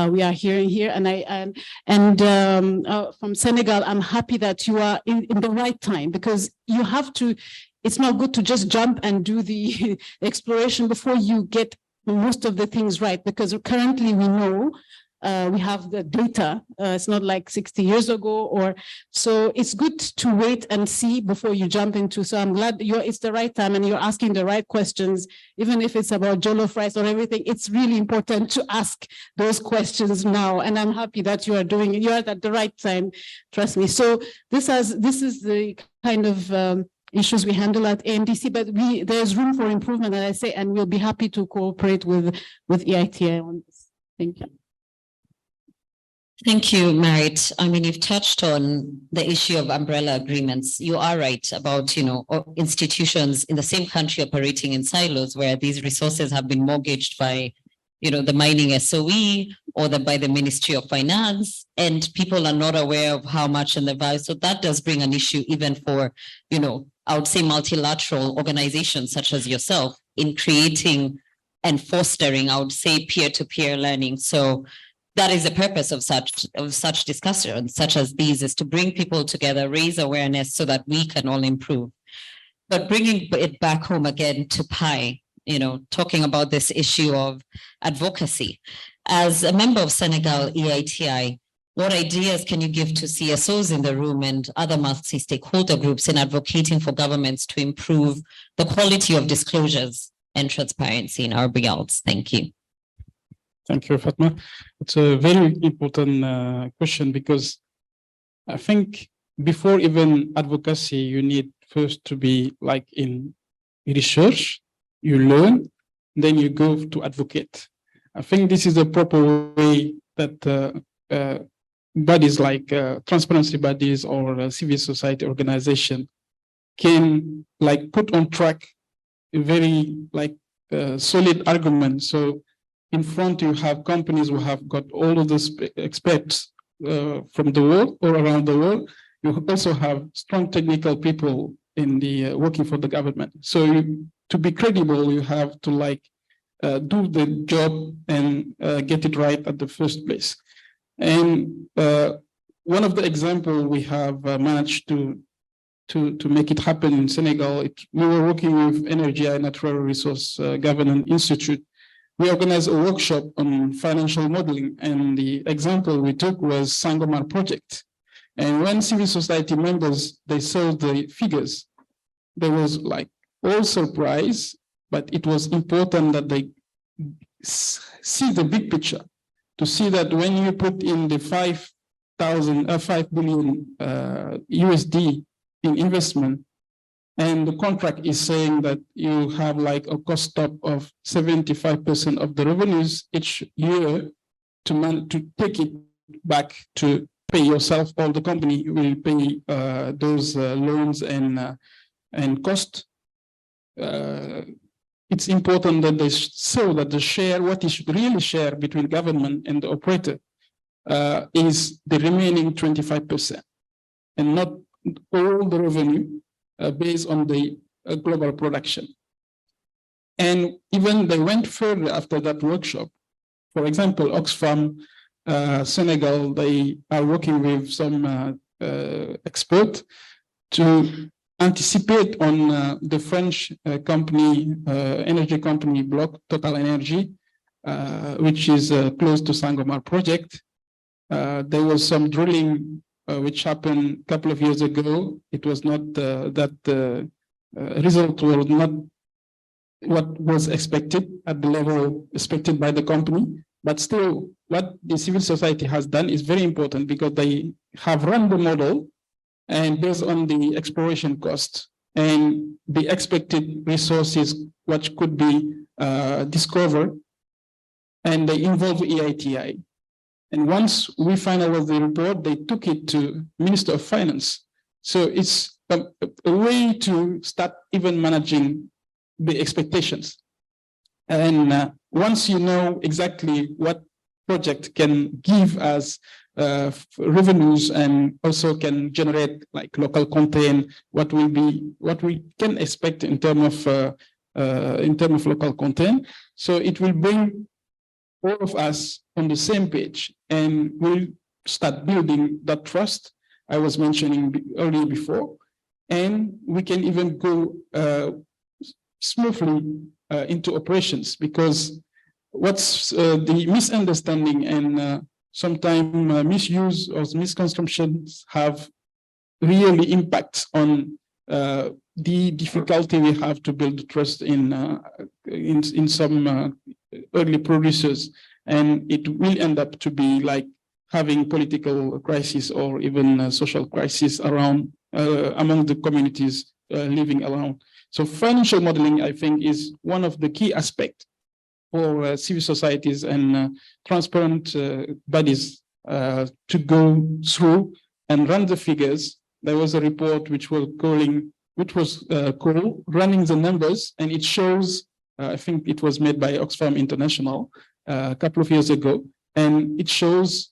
we are hearing here. And from Senegal, I'm happy that you are in the right time, because you have to, it's not good to just jump and do the exploration before you get most of the things right, because currently we know we have the data. It's not like 60 years ago, or so it's good to wait and see before you jump into. So I'm glad it's the right time and you're asking the right questions, even if it's about jollof rice or everything. It's really important to ask those questions now, and I'm happy that you are doing it. You are at the right time, trust me. So this is the kind of issues we handle at AMDC, but there's room for improvement, and I say, and we'll be happy to cooperate with EITI on this. Thank you. Thank you, Marit. I mean, you've touched on the issue of umbrella agreements. You are right about, institutions in the same country operating in silos where these resources have been mortgaged by, the mining SOE or by the Ministry of Finance, and people are not aware of how much in the value. So that does bring an issue even for, I would say multilateral organizations such as yourself in creating and fostering, I would say, peer-to-peer learning. So that is the purpose of such discussions, such as these, is to bring people together, raise awareness so that we can all improve. But bringing it back home again to PI, talking about this issue of advocacy. As a member of Senegal EITI, what ideas can you give to CSOs in the room and other multi-stakeholder groups in advocating for governments to improve the quality of disclosures and transparency in our results? Thank you. Thank you, Fatma. It's a very important question, because I think before even advocacy, you need first to be like in research, you learn, then you go to advocate. I think this is a proper way that bodies like transparency bodies or civil society organization can put on track a very solid argument. So in front, you have companies who have got all of those experts from the world or around the world. You also have strong technical people in the working for the government. So to be credible, you have to do the job and get it right at the first place. And one of the examples we have managed to make it happen in Senegal, we were working with Energy and Natural Resource Governance Institute. We organized a workshop on financial modeling, and the example we took was Sangomar project. And when civil society members, they saw the figures, there was all surprise, but it was important that they see the big picture, to see that when you put in the 5 billion USD in investment, and the contract is saying that you have a cost top of 75% of the revenues each year to take it back to pay yourself, or the company will pay those loans and cost. It's important that they show that the share, what is really share between government and the operator, is the remaining 25%, and not all the revenue based on the global production. And even they went further after that workshop. For example, Oxfam Senegal, they are working with some expert to anticipate on the French company, energy company block, Total Energy, which is close to Sangomar project. There was some drilling which happened a couple of years ago. It was not result was not what was expected at the level expected by the company. But still, what the civil society has done is very important, because they have run the model, and based on the exploration cost and the expected resources which could be discovered, and they involve EITI. And once we finalized the report, they took it to Minister of Finance. So it's a way to start even managing the expectations. And once you know exactly what project can give as revenues and also can generate like local content, what we can expect in terms of local content. So it will bring all of us on the same page and we'll start building that trust I was mentioning earlier before. And we can even go smoothly into operations, because what's the misunderstanding and sometimes misuse or misconceptions have really impact on the difficulty we have to build trust in some early producers, and it will end up to be like having political crisis or even social crisis around among the communities living around. So financial modeling, I think, is one of the key aspects for civil societies and transparent bodies to go through and run the figures. There was a report which was called Running the Numbers, and it shows, I think it was made by Oxfam International a couple of years ago, and it shows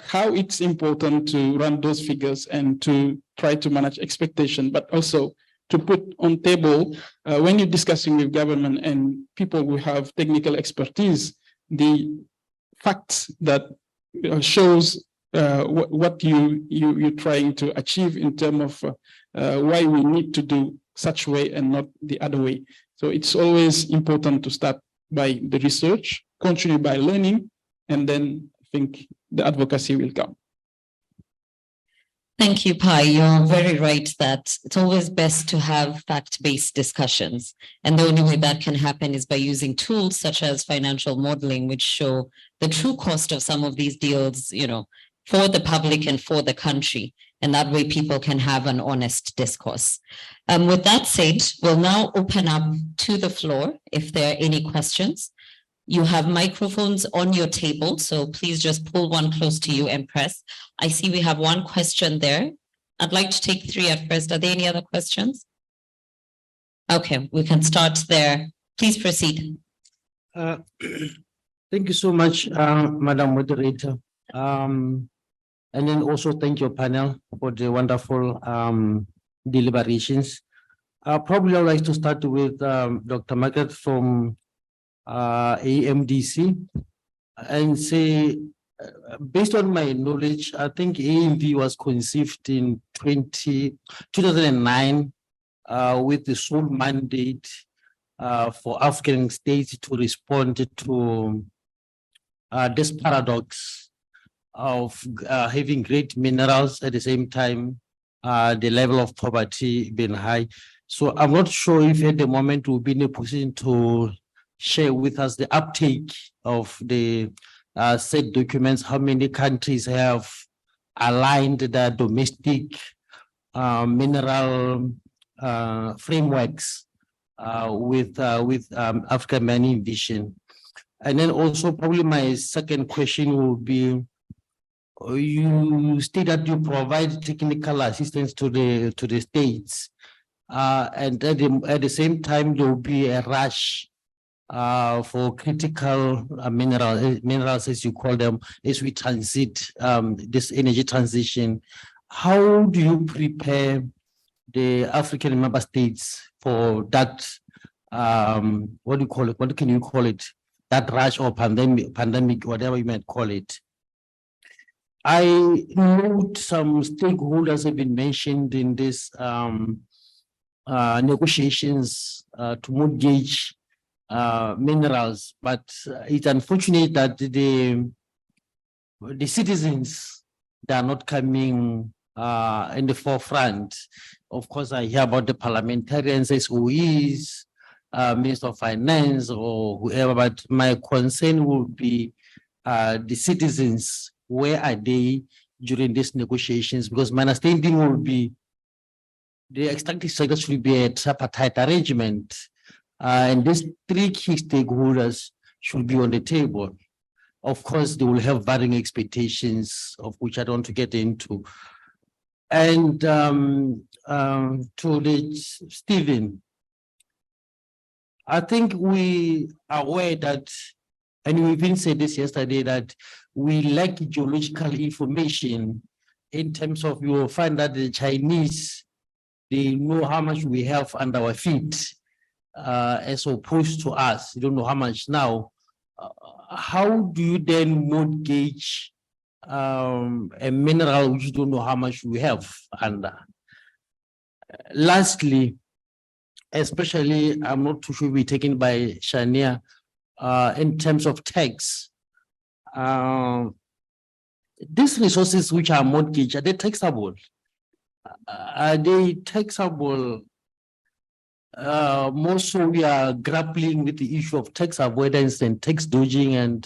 how it's important to run those figures and to try to manage expectation, but also to put on table when you're discussing with government and people who have technical expertise, the facts that shows what you're trying to achieve in terms of why we need to do such way and not the other way. So it's always important to start by the research, continue by learning, and then I think the advocacy will come. Thank you, Pai. You're very right that it's always best to have fact-based discussions. And the only way that can happen is by using tools such as financial modeling, which show the true cost of some of these deals, you know, for the public and for the country. And that way people can have an honest discourse. With that said, we'll now open up to the floor if there are any questions. You have microphones on your table, so please just pull one close to you and press. I see we have one question there. I'd like to take three at first. Are there any other questions? Okay, we can start there. Please proceed. Thank you so much, Madam Moderator. And then also thank your panel for the wonderful deliberations. Probably I'd like to start with Dr. Margaret from AMDC and say, based on my knowledge, I think AMD was conceived in 2009 with the sole mandate for African states to respond to this paradox of having great minerals at the same time, the level of poverty being high. So I'm not sure if at the moment we'll be in a position to share with us the uptake of the said documents, how many countries have aligned their domestic mineral frameworks with African Mining Vision. And then also probably my second question will be, you state that you provide technical assistance to the states, and at the same time there will be a rush for critical minerals, as you call them, as we transit this energy transition. How do you prepare the African member states for that? What do you call it? What can you call it? That rush or pandemic, whatever you might call it. I note some stakeholders have been mentioned in this negotiations to mortgage minerals, but it's unfortunate that the citizens, they are not coming in the forefront. Of course, I hear about the parliamentarians, SOEs, Minister of Finance or whoever, but my concern would be the citizens. Where are they during these negotiations? Because my understanding will be the extractive sector should be a tripartite arrangement, and these three key stakeholders should be on the table. Of course, they will have varying expectations, of which I don't want to get into. And to Stephen, I think we are aware that, and we even said this yesterday, that we lack geological information in terms of, you will find that the Chinese, they know how much we have under our feet, as opposed to us. You don't know how much now. How do you then mortgage a mineral which you don't know how much we have under? Lastly, especially, I'm not too sure we're taken by Shania, in terms of tax. These resources which are mortgaged, are they taxable? Are they taxable? More so we are grappling with the issue of tax avoidance and tax dodging and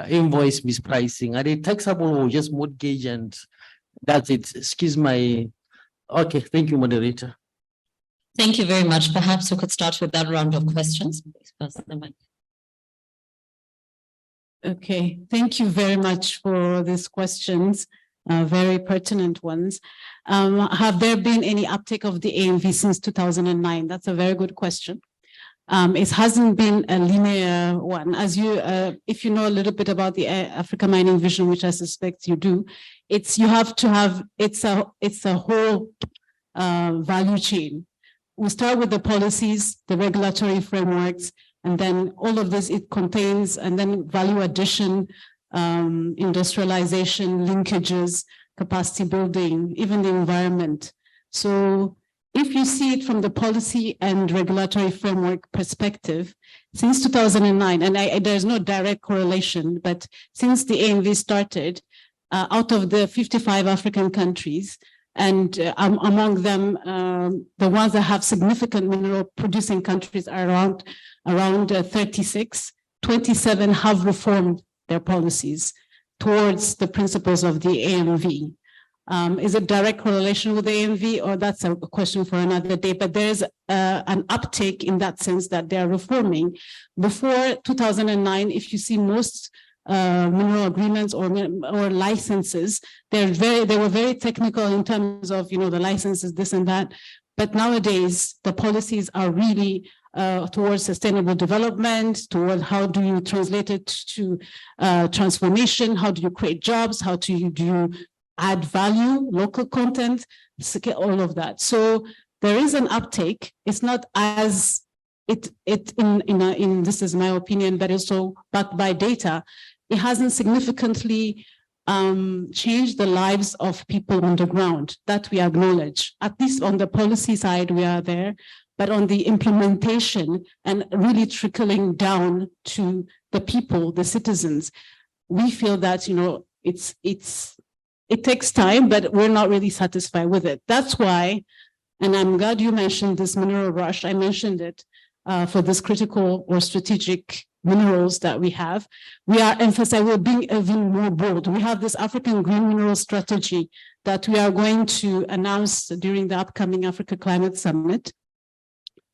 invoice mispricing. Are they taxable or just mortgage and that's it? Excuse my, okay, thank you, moderator. Thank you very much. Perhaps we could start with that round of questions. Please pass the mic. Okay, thank you very much for these questions, very pertinent ones. Have there been any uptake of the AMV since 2009? That's a very good question. It hasn't been a linear one. As you, if you know a little bit about the Africa Mining Vision, which I suspect you do, it's a whole value chain. We start with the policies, the regulatory frameworks, and then all of this it contains, and then value addition, industrialization, linkages, capacity building, even the environment. So if you see it from the policy and regulatory framework perspective, since 2009, and there's no direct correlation, but since the AMV started, out of the 55 African countries, and among them, the ones that have significant mineral producing countries are around 36, 27 have reformed their policies towards the principles of the AMV. Is it direct correlation with the AMV, or that's a question for another day? But there's an uptake in that sense that they are reforming. Before 2009, if you see most mineral agreements or licenses, they were very technical in terms of, you know, the licenses, this and that. But nowadays, the policies are really towards sustainable development, towards how do you translate it to transformation, how do you create jobs, how do you add value, local content, all of that. So there is an uptake. It's not as in this is my opinion, but also backed by data. It hasn't significantly changed the lives of people on the ground, that we acknowledge. At least on the policy side, we are there, but on the implementation and really trickling down to the people, the citizens, we feel that, you know, it takes time, but we're not really satisfied with it. That's why, and I'm glad you mentioned this mineral rush. I mentioned it for this critical or strategic minerals that we have. We are emphasizing, we're being even more bold. We have this African Green Mineral Strategy that we are going to announce during the upcoming Africa Climate Summit.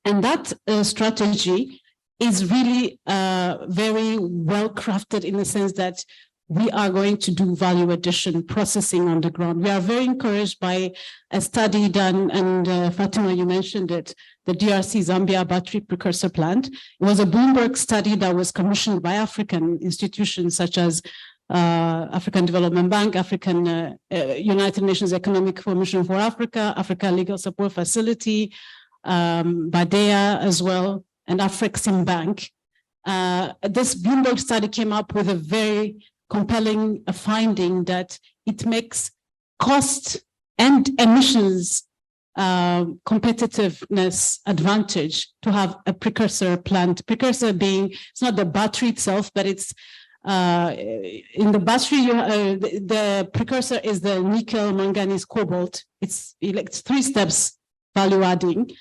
And that strategy is really very well crafted in the sense that we are going to do value addition processing on the ground. We are very encouraged by a study done, and Fatima, you mentioned it, the DRC Zambia battery precursor plant. It was a Bloomberg study that was commissioned by African institutions such as African Development Bank, African United Nations Economic Commission for Africa, Africa Legal Support Facility, Badea as well, and Afrexim Bank. This Bloomberg study came up with a very compelling finding that it makes cost and emissions competitiveness advantage to have a precursor plant. Precursor being, it's not the battery itself, but it's in the battery, the precursor is the nickel, manganese, cobalt. It's 3 steps value adding.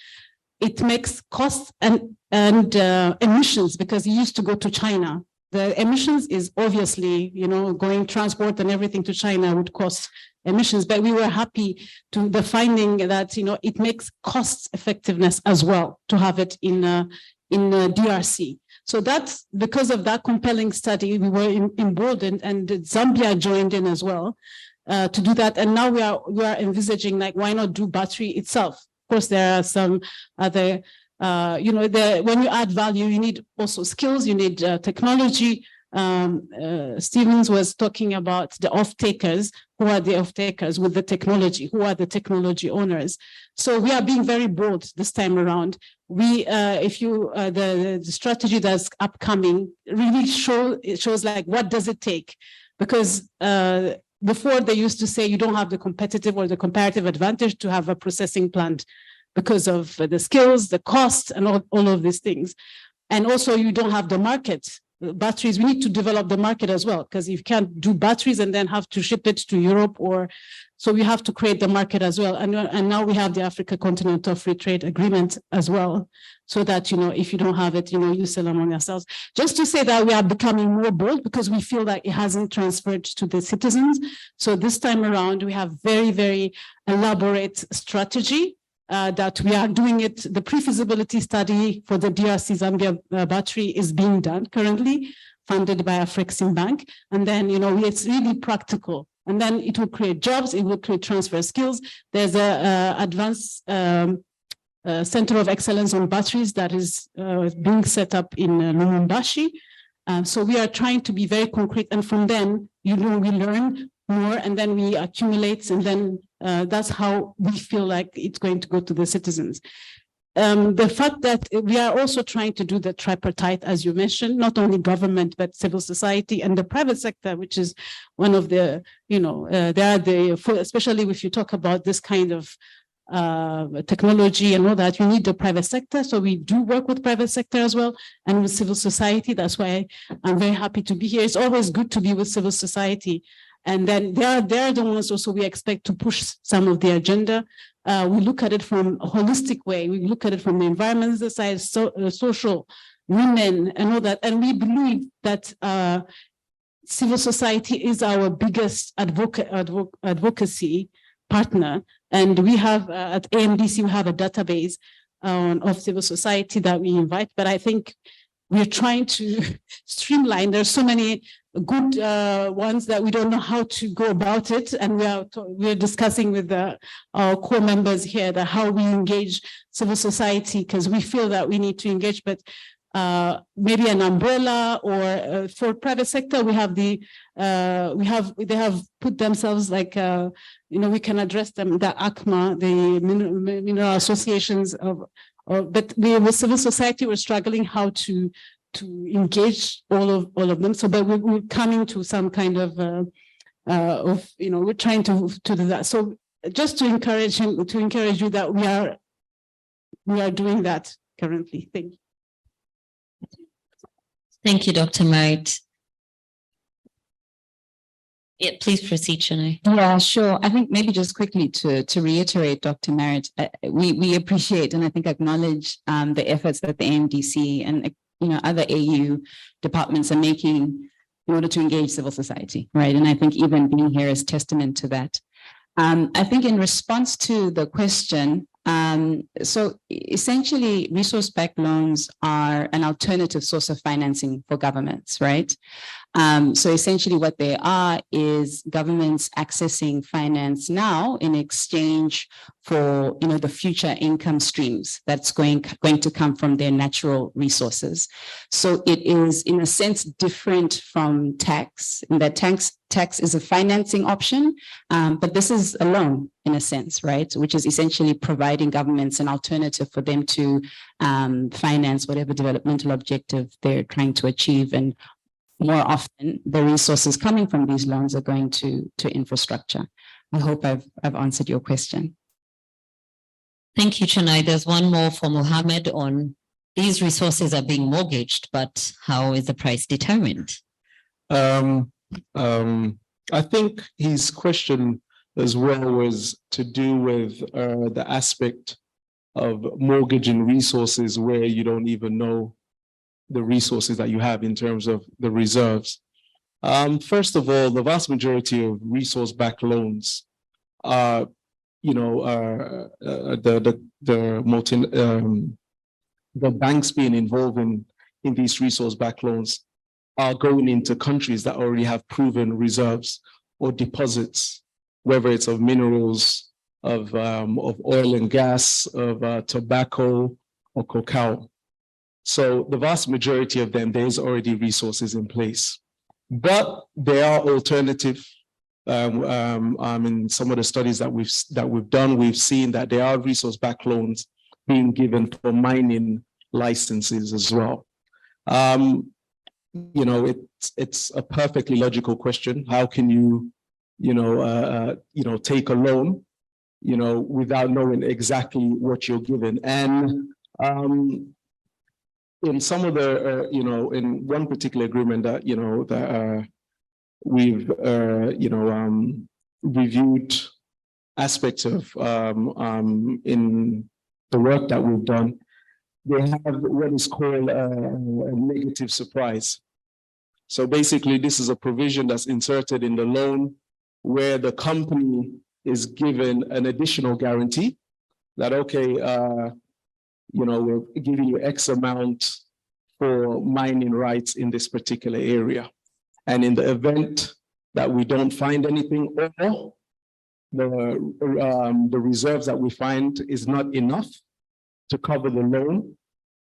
It makes costs and emissions, because it used to go to China. The emissions is obviously, you know, going transport and everything to China would cost emissions, but we were happy to the finding that, you know, it makes cost effectiveness as well to have it in DRC. So that's because of that compelling study, we were emboldened, and Zambia joined in as well to do that. And now we are envisaging, like, why not do battery itself? Of course, there are some other, you know, when you add value, you need also skills, you need technology, Stevens was talking about the off-takers. Who are the off-takers with the technology? Who are the technology owners? So we are being very bold this time around. The strategy that's upcoming really shows like, what does it take? Because before they used to say you don't have the competitive or the comparative advantage to have a processing plant because of the skills, the cost, and all of these things. And also you don't have the market. Batteries, we need to develop the market as well, because you can't do batteries and then have to ship it to Europe, so we have to create the market as well. And now we have the Africa Continental Free Trade Agreement as well, so that, if you don't have it, you sell among yourselves. Just to say that we are becoming more bold because we feel that it hasn't transferred to the citizens. So this time around, we have very, very elaborate strategy that we are doing it. The pre-feasibility study for the DRC Zambia battery is being done currently, funded by Afrexim Bank. And then, it's really practical. And then it will create jobs, it will create transfer skills. There's a advanced center of excellence on batteries that is being set up in Lubumbashi. So we are trying to be very concrete. And from then, we learn more and then we accumulate, and then that's how we feel like it's going to go to the citizens. The fact that we are also trying to do the tripartite, as you mentioned, not only government, but civil society and the private sector, which is one of the, especially if you talk about this kind of technology and all that, you need the private sector. So we do work with private sector as well and with civil society. That's why I'm very happy to be here. It's always good to be with civil society. And then they're the ones also we expect to push some of the agenda. We look at it from a holistic way. We look at it from the environmental side, social, women, and all that. And we believe that civil society is our biggest advocacy partner. And we have at AMDC, we have a database of civil society that we invite. But I think we're trying to streamline. There's so many good ones that we don't know how to go about it, and we're discussing with our core members here that how we engage civil society, because we feel that we need to engage, but maybe an umbrella, or for private sector we have they have put themselves like we can address them, the ACMA, the mineral associations but with civil society we're struggling how to engage all of them. So, but we're coming to some kind of we're trying to do that. So, just to encourage you that we are doing that currently. Thank you. Thank you, Dr. Marit. Yeah, please proceed, Shanae. Yeah, sure. I think maybe just quickly to reiterate, Dr. Marit, we appreciate and I think acknowledge the efforts that the AMDC and other AU departments are making in order to engage civil society, right? And I think even being here is testament to that. I think in response to the question, so essentially resource-backed loans are an alternative source of financing for governments, right? So essentially what they are is governments accessing finance now in exchange for, the future income streams that's going to come from their natural resources. So it is in a sense different from tax, in that tax is a financing option, but this is a loan in a sense, right? Which is essentially providing governments an alternative for them to finance whatever developmental objective they're trying to achieve. And more often, the resources coming from these loans are going to infrastructure. I hope I've answered your question. Thank you, Chennai. There's one more for Mohammed on these resources are being mortgaged, but how is the price determined? I think his question as well was to do with the aspect of mortgaging resources where you don't even know the resources that you have in terms of the reserves. First of all, the vast majority of resource-backed loans are, the banks being involved in these resource-backed loans are going into countries that already have proven reserves or deposits, whether it's of minerals, of oil and gas, of tobacco or cacao. So the vast majority of them, there's already resources in place. But there are alternative. In some of the studies that we've done, we've seen that there are resource-backed loans being given for mining licenses as well. You know, it's a perfectly logical question. How can you, take a loan, without knowing exactly what you're given? And in some of the, in one particular agreement that, we've, reviewed aspects of in the work that we've done, they have what is called a negative surprise. So basically, this is a provision that's inserted in the loan where the company is given an additional guarantee that, okay, we're giving you X amount for mining rights in this particular area. And in the event that we don't find anything, or the reserves that we find is not enough to cover the loan,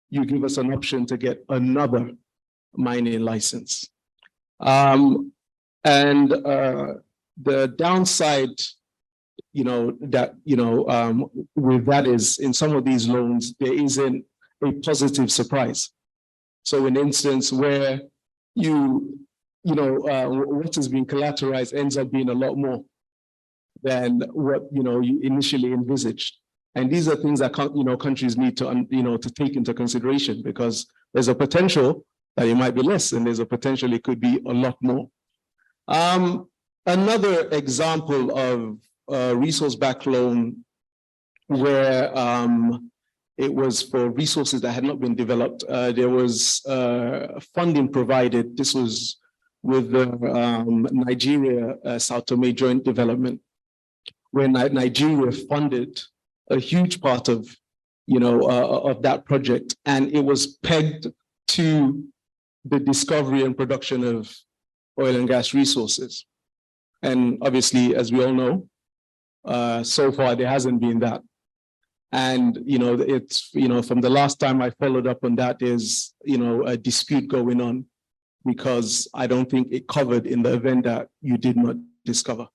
you give us an option to get another mining license. The downside, with that is in some of these loans, there isn't a positive surprise. So in instance where what has been collateralized ends up being a lot more than what you initially envisaged. And these are things that countries need to to take into consideration, because there's a potential that it might be less, and there's a potential it could be a lot more. Another example of a resource-backed loan where it was for resources that had not been developed. There was funding provided. This was with the Nigeria-Sao Tome joint development, where Nigeria funded a huge part of, of that project, and it was pegged to the discovery and production of oil and gas resources. And obviously, as we all know, so far there hasn't been that. And it's from the last time I followed up on that, there's a dispute going on, because I don't think it covered in the event that you did not discover.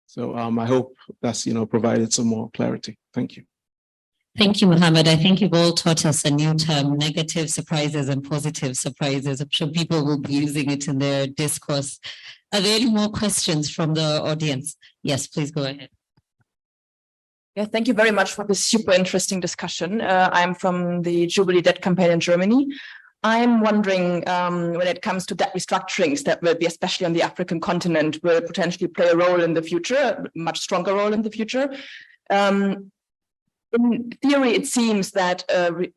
So I hope that's provided some more clarity. Thank you. Thank you, Mohammed. I think you've all taught us a new term, negative surprises and positive surprises. I'm sure people will be using it in their discourse. Are there any more questions from the audience? Yes, please go ahead. Yeah, thank you very much for this super interesting discussion. I'm from the Jubilee Debt Campaign in Germany. I'm wondering when it comes to debt restructurings that will be, especially on the African continent, will potentially play a role in the future, a much stronger role in the future. In theory, it seems that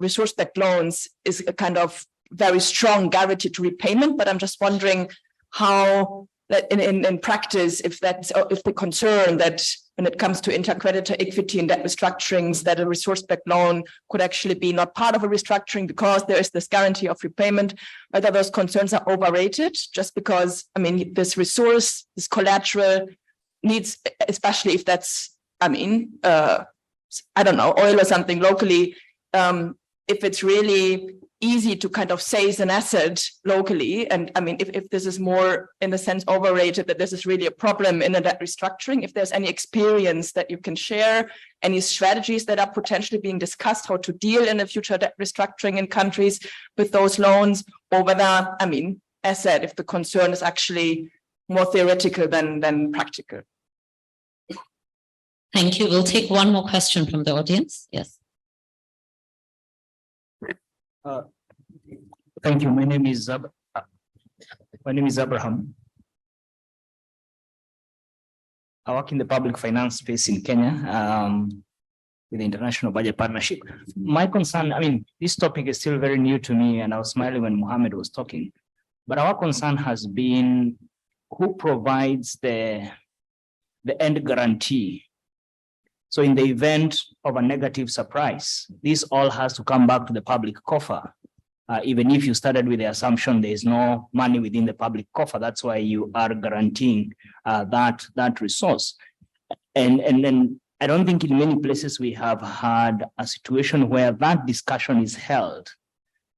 resource-backed loans is a kind of very strong guarantee to repayment, but I'm just wondering how, in practice, if the concern that when it comes to intercreditor equity and debt restructurings, that a resource-backed loan could actually be not part of a restructuring because there is this guarantee of repayment, whether those concerns are overrated, just because, this resource, this collateral needs, especially if that's, I don't know, oil or something locally, if it's really easy to kind of seize an asset locally. And if this is more in a sense overrated, that this is really a problem in a debt restructuring, if there's any experience that you can share, any strategies that are potentially being discussed, how to deal in a future debt restructuring in countries with those loans, or whether, as said, if the concern is actually more theoretical than practical. Thank you. We'll take one more question from the audience. Yes. Thank you. My name is Abraham. I work in the public finance space in Kenya with the International Budget Partnership. My concern, this topic is still very new to me, and I was smiling when Mohammed was talking. But our concern has been who provides the end guarantee. So in the event of a negative surprise, this all has to come back to the public coffer. Even if you started with the assumption there is no money within the public coffer, that's why you are guaranteeing that resource. And then I don't think in many places we have had a situation where that discussion is held.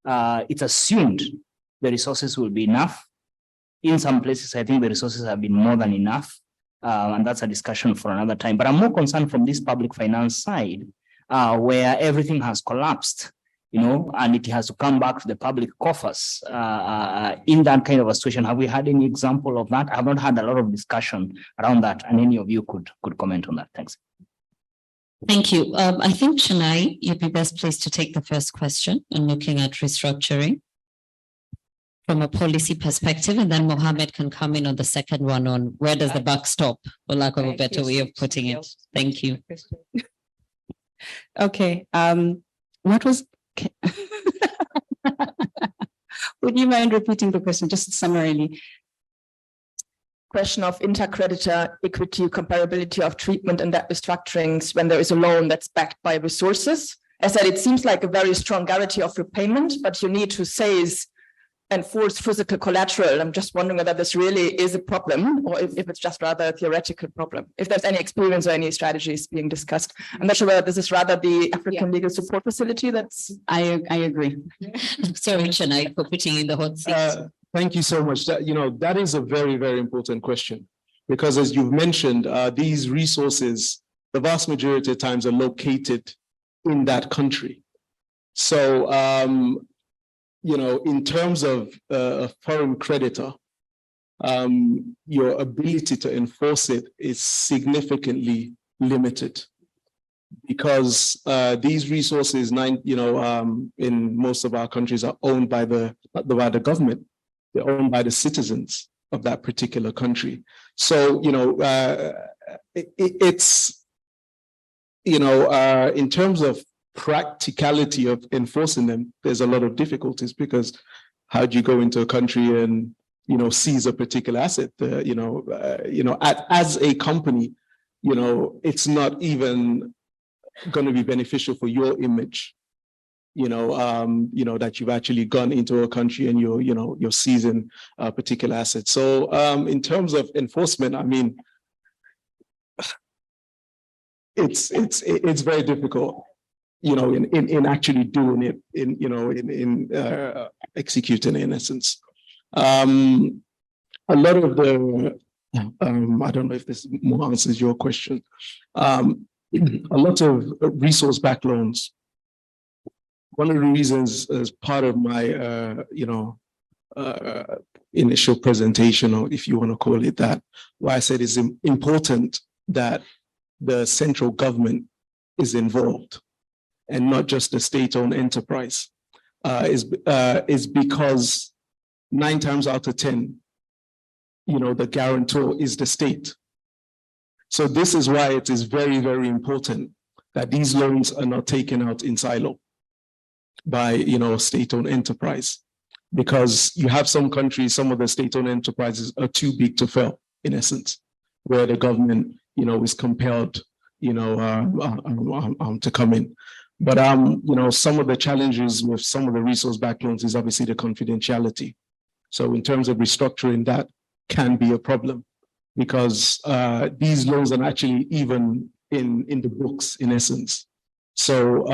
It's assumed the resources will be enough. In some places, I think the resources have been more than enough. And that's a discussion for another time. But I'm more concerned from this public finance side, where everything has collapsed, and it has to come back to the public coffers. In that kind of a situation, have we had any example of that? I have not had a lot of discussion around that, and any of you could comment on that. Thanks. Thank you. I think, Shania, you'd be best placed to take the first question on looking at restructuring from a policy perspective, and then Mohammed can come in on the second one on where does the buck stop, for lack of a better way of putting it. Thank you. Okay. What was? Would you mind repeating the question, just summarily? Question of intercreditor equity, comparability of treatment and debt restructurings when there is a loan that's backed by resources. As I said, it seems like a very strong guarantee of repayment, but you need to seize and force physical collateral. I'm just wondering whether this really is a problem, or if it's just rather a theoretical problem. If there's any experience or any strategies being discussed. I'm not sure whether this is rather the African Legal Support Facility that's. I agree. Sorry, Shania, for putting in the hot seat. Thank you so much. That is a very, very important question, because as you've mentioned, these resources, the vast majority of times, are located in that country. So, in terms of a foreign creditor, your ability to enforce it is significantly limited, because these resources, in most of our countries, are owned by the government. They're owned by the citizens of that particular country. So, it's, in terms of practicality of enforcing them, there's a lot of difficulties, because how do you go into a country and, seize a particular asset? As a company, it's not even going to be beneficial for your image. That you've actually gone into a country and you're seizing a particular asset. So in terms of enforcement, I mean, it's very difficult, in actually doing it, in executing it, in essence. A lot of the, I don't know if this more answers your question. A lot of resource-backed loans. One of the reasons, as part of my, initial presentation, or if you want to call it that, why I said it's important that the central government is involved and not just the state-owned enterprise, is because 9 times out of 10, the guarantor is the state. So this is why it is very, very important that these loans are not taken out in silo by, state-owned enterprise, because you have some countries, some of the state-owned enterprises are too big to fail, in essence, where the government, is compelled, to come in. But, some of the challenges with some of the resource-backed loans is obviously the confidentiality. So in terms of restructuring, that can be a problem, because these loans are actually even in the books, in essence. So,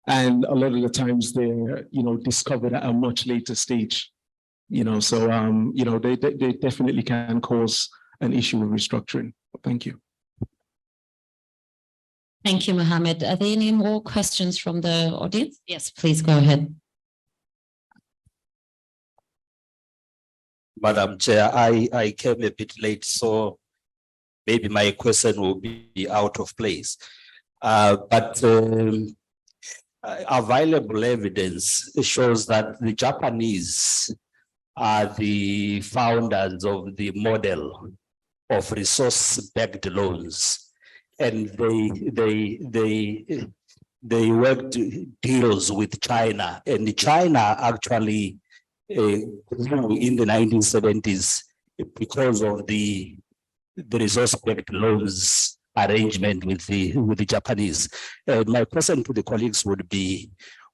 and a lot of the times they're, discovered at a much later stage, so, they definitely can cause an issue with restructuring. Thank you. Thank you, Mohammed. Are there any more questions from the audience? Yes, please go ahead. Madam Chair, I came a bit late, so maybe my question will be out of place. But available evidence shows that the Japanese are the founders of the model of resource-backed loans, and they worked deals with China, and China actually grew in the 1970s because of the resource-backed loans arrangement with the Japanese. My question to the colleagues would be,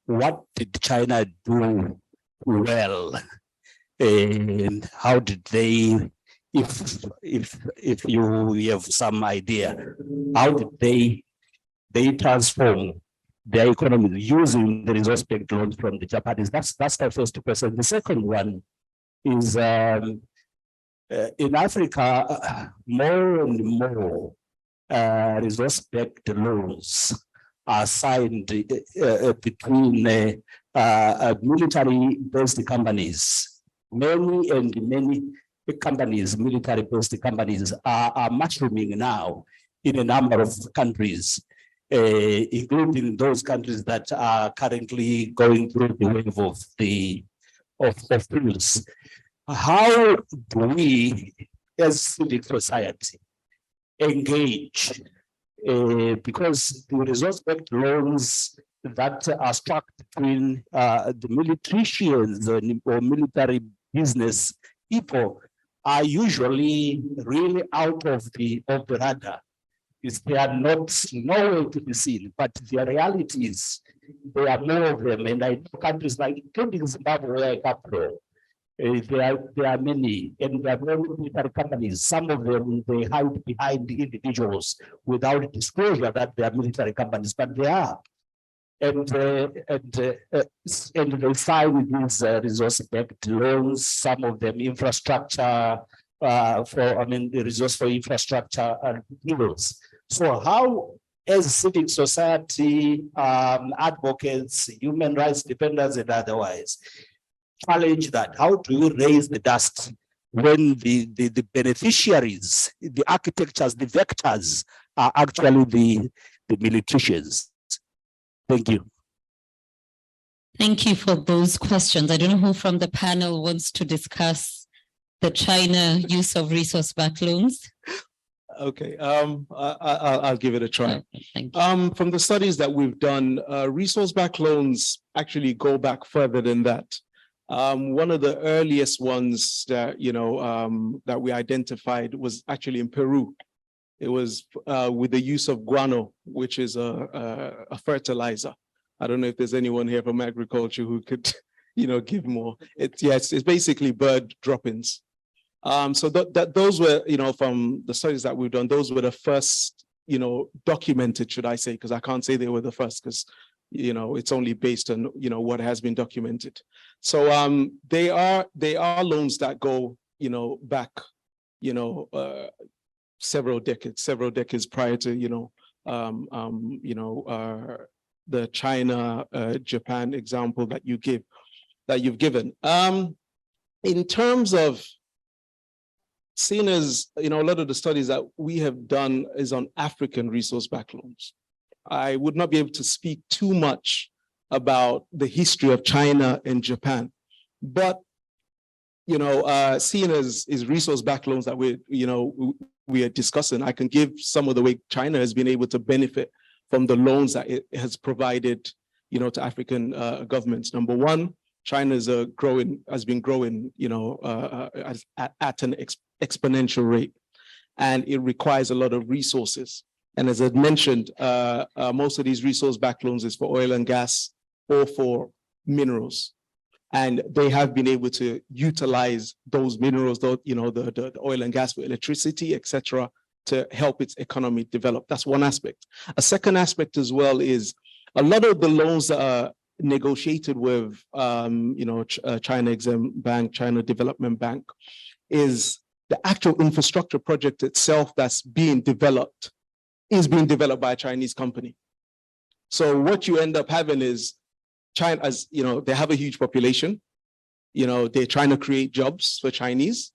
what did China do well, and how did they, if you have some idea, how did they transform their economy using the resource-backed loans from the Japanese? That's the first question. The second one is in Africa, more and more resource-backed loans are signed between military-based companies. Many companies, military-based companies, are mushrooming now in a number of countries, including those countries that are currently going through the wave of bills. How do we, as civic society, engage? Because the resource-backed loans that are struck between the militaries or military business people are usually really out of the radar. They are nowhere to be seen, but the reality is there are more of them, and I know countries like including Zimbabwe, where I come from. There are many, and there are many military companies. Some of them, they hide behind the individuals without disclosure that they are military companies, but they are. And they sign these resource-backed loans, some of them infrastructure, the resource for infrastructure and bills. So how, as civic society, advocates, human rights defenders and otherwise, challenge that? How do you raise the dust when the beneficiaries, the architectures, the vectors are actually the militaries? Thank you. Thank you for those questions. I don't know who from the panel wants to discuss the China use of resource-backed loans. Okay, I'll give it a try. Thank you. From the studies that we've done, resource-backed loans actually go back further than that. One of the earliest ones that that we identified was actually in Peru. It was with the use of guano, which is a fertilizer. I don't know if there's anyone here from agriculture who could, give more. It's basically bird droppings. So those were, from the studies that we've done, those were the first, documented, should I say, because I can't say they were the first, because it's only based on what has been documented. So they are loans that go back several decades prior to the China Japan example that you've given. In terms of seeing as a lot of the studies that we have done is on African resource-backed loans. I would not be able to speak too much about the history of China and Japan, but seeing as resource-backed loans that we are discussing, I can give some of the way China has been able to benefit from the loans that it has provided, to African governments. Number one, China has been growing, at an exponential rate, and it requires a lot of resources. And as I mentioned, most of these resource-backed loans is for oil and gas or for minerals. And they have been able to utilize those minerals, the oil and gas for electricity, etc., to help its economy develop. That's one aspect. A second aspect as well is a lot of the loans that are negotiated with, China Exim Bank, China Development Bank, is the actual infrastructure project itself that's being developed is being developed by a Chinese company. So what you end up having is China, as they have a huge population, they're trying to create jobs for Chinese.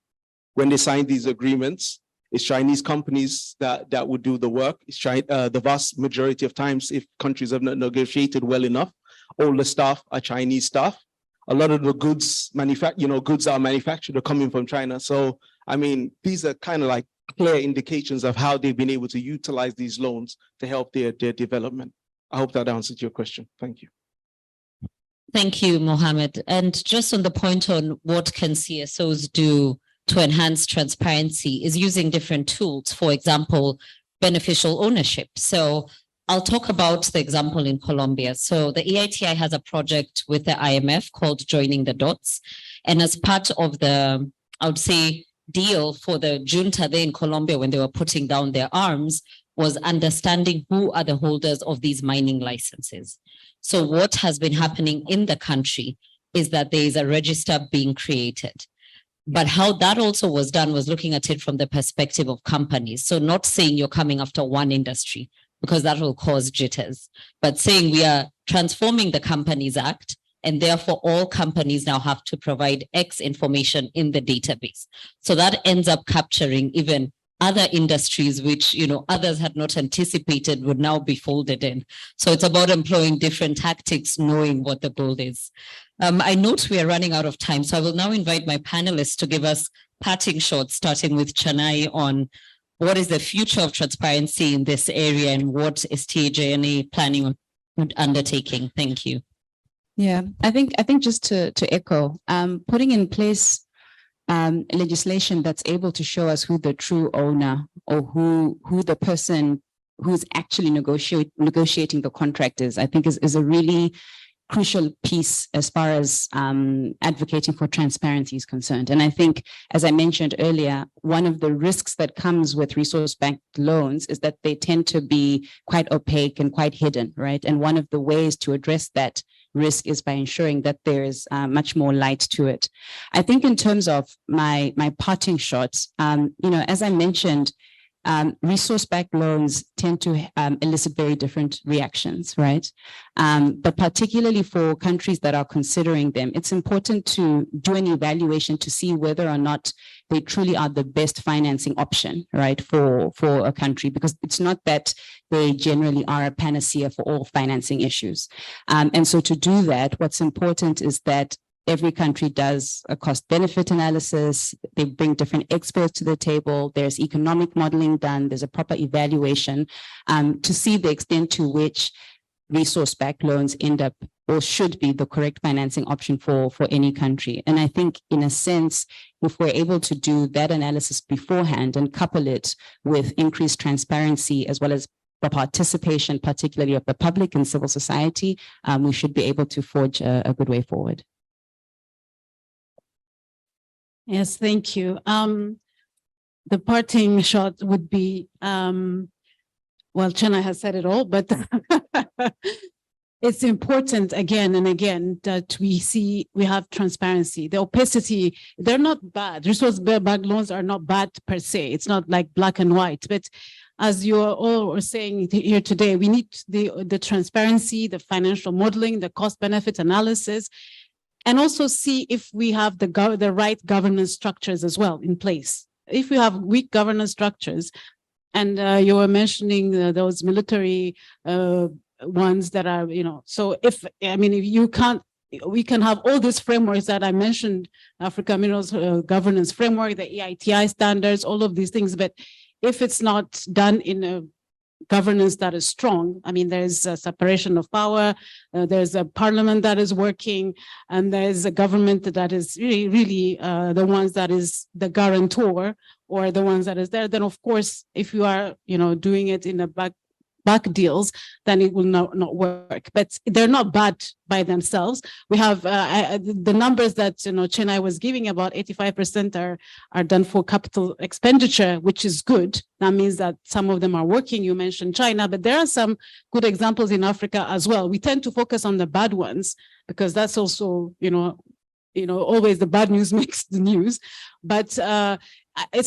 When they sign these agreements, it's Chinese companies that would do the work. It's the vast majority of times, if countries have not negotiated well enough, all the staff are Chinese staff. A lot of the goods goods are manufactured are coming from China. So, I mean, these are kind of like clear indications of how they've been able to utilize these loans to help their development. I hope that answered your question. Thank you. Thank you, Mohammed. And just on the point on what can CSOs do to enhance transparency is using different tools, for example, beneficial ownership. So I'll talk about the example in Colombia. So the EITI has a project with the IMF called Joining the Dots. And as part of the, I would say, deal for the junta there in Colombia when they were putting down their arms was understanding who are the holders of these mining licenses. So what has been happening in the country is that there is a register being created. But how that also was done was looking at it from the perspective of companies. So not saying you're coming after one industry, because that will cause jitters, but saying we are transforming the Companies Act, and therefore all companies now have to provide X information in the database. So that ends up capturing even other industries, which, you know, others had not anticipated would now be folded in. So it's about employing different tactics, knowing what the goal is. I note we are running out of time, so I will now invite my panelists to give us parting shots, starting with Chennai on what is the future of transparency in this area and what is TAJNA planning on undertaking. Thank you. Yeah, I think just to echo, putting in place legislation that's able to show us who the true owner or who the person who's actually negotiating the contract is, I think is a really crucial piece as far as advocating for transparency is concerned. And I think, as I mentioned earlier, one of the risks that comes with resource-backed loans is that they tend to be quite opaque and quite hidden, right? And one of the ways to address that risk is by ensuring that there is much more light to it. I think in terms of my parting shots, you know, as I mentioned, resource-backed loans tend to elicit very different reactions, right? But particularly for countries that are considering them, it's important to do an evaluation to see whether or not they truly are the best financing option, right, for a country, because it's not that they generally are a panacea for all financing issues. And so to do that, what's important is that every country does a cost-benefit analysis. They bring different experts to the table. There's economic modeling done. There's a proper evaluation to see the extent to which resource-backed loans end up or should be the correct financing option for any country. And I think, in a sense, if we're able to do that analysis beforehand and couple it with increased transparency as well as the participation, particularly of the public and civil society, we should be able to forge a good way forward. Yes, thank you. The parting shot would be, well, Chennai has said it all, but it's important again and again that we have transparency. The opacity, they're not bad. Resource-backed loans are not bad per se. It's not like black and white, but as you all are saying here today, we need the transparency, the financial modeling, the cost-benefit analysis, and also see if we have the right governance structures as well in place. If we have weak governance structures, and you were mentioning those military ones that are, you know, so if you can't, we can have all these frameworks that I mentioned, Africa Minerals Governance Framework, the EITI standards, all of these things, but if it's not done in a governance that is strong, I mean, there's a separation of power, there's a parliament that is working, and there's a government that is really the ones that is the guarantor or the ones that is there, then of course, if you are, you know, doing it in a back deals, then it will not work. But they're not bad by themselves. We have the numbers that, you know, Chennai was giving, about 85% are done for capital expenditure, which is good. That means that some of them are working. You mentioned China, but there are some good examples in Africa as well. We tend to focus on the bad ones because that's also, you know, always the bad news makes the news. But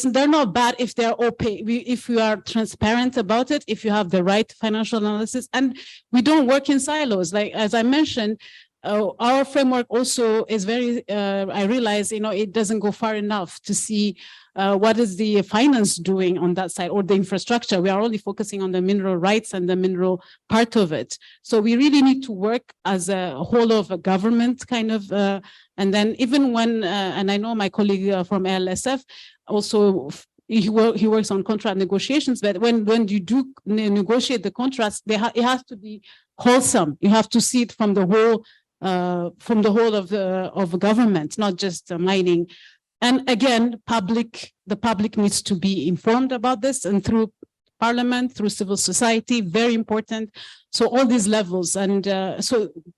they're not bad if they're opaque. If we are transparent about it, if you have the right financial analysis, and we don't work in silos. Like, as I mentioned, our framework also is very, I realize, you know, it doesn't go far enough to see what is the finance doing on that side or the infrastructure. We are only focusing on the mineral rights and the mineral part of it. So we really need to work as a whole of a government kind of, and then even when, and I know my colleague from LSF also, he works on contract negotiations, but when you do negotiate the contracts, it has to be wholesome. You have to see it from the whole of government, not just mining. And again, the public needs to be informed about this, and through parliament, through civil society, very important. So all these levels, and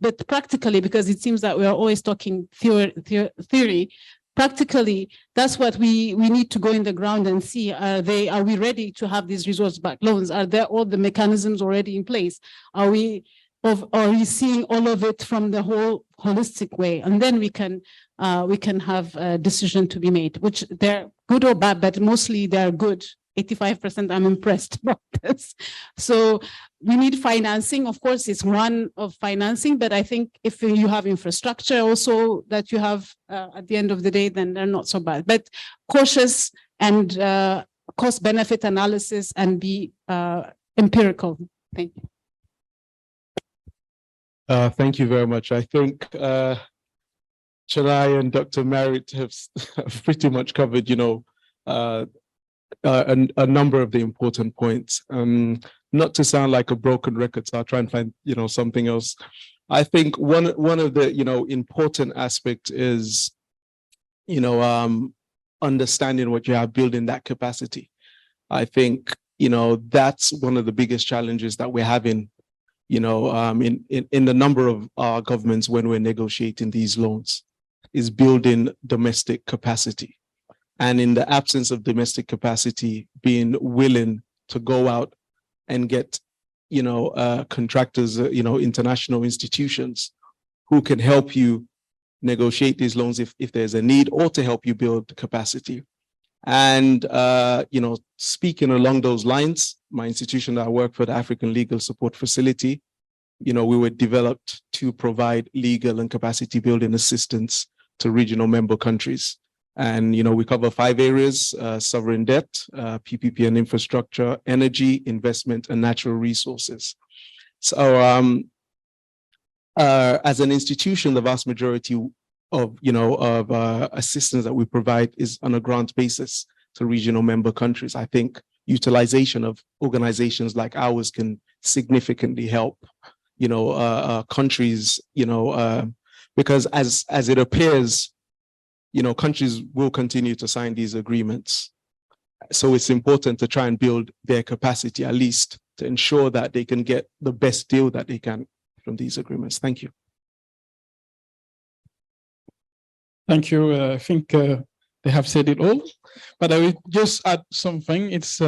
but practically, because it seems that we are always talking theory, practically, that's what we need to go in the ground and see, are we ready to have these resource-backed loans? Are there all the mechanisms already in place? Are we or are you seeing all of it from the whole holistic way? And then we can have a decision to be made, which they're good or bad, but mostly they're good. 85%, I'm impressed about this. So we need financing. Of course, it's one of financing, but I think if you have infrastructure also that you have at the end of the day, then they're not so bad. But cautious and cost benefit analysis and be empirical. Thank you. Thank you very much. I think Chennai and Dr. Merritt have pretty much covered, a number of the important points. Not to sound like a broken record, so I'll try and find, something else. I think one of the, important aspects is, understanding what you have, building that capacity. I think, that's one of the biggest challenges that we're having, in the number of our governments when we're negotiating these loans, is building domestic capacity. And in the absence of domestic capacity, being willing to go out and get, contractors, international institutions who can help you negotiate these loans if there's a need, or to help you build capacity. And, speaking along those lines, my institution that I work for, the African Legal Support Facility, we were developed to provide legal and capacity building assistance to regional member countries. And, we cover 5 areas: sovereign debt, PPP and infrastructure, energy, investment, and natural resources. So as an institution, the vast majority of, assistance that we provide is on a grant basis to regional member countries. I think utilization of organizations like ours can significantly help, countries, because as it appears, countries will continue to sign these agreements. So it's important to try and build their capacity, at least to ensure that they can get the best deal that they can from these agreements. Thank you. Thank you. I think they have said it all, but I will just add something. It's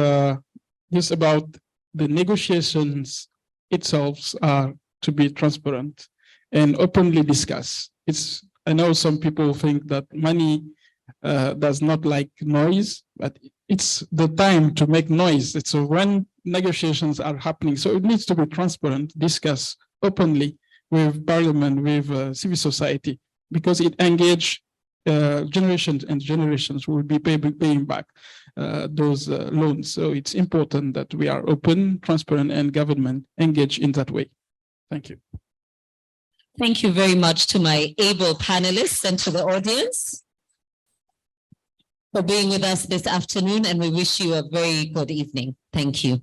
just about the negotiations itself are to be transparent and openly discuss. I know some people think that money does not like noise, but it's the time to make noise. It's when negotiations are happening. So it needs to be transparent, discuss openly with parliament, with civil society, because it engages generations and generations will be paying back those loans. So it's important that we are open, transparent, and government engage in that way. Thank you. Thank you very much to my able panelists and to the audience for being with us this afternoon, and we wish you a very good evening. Thank you.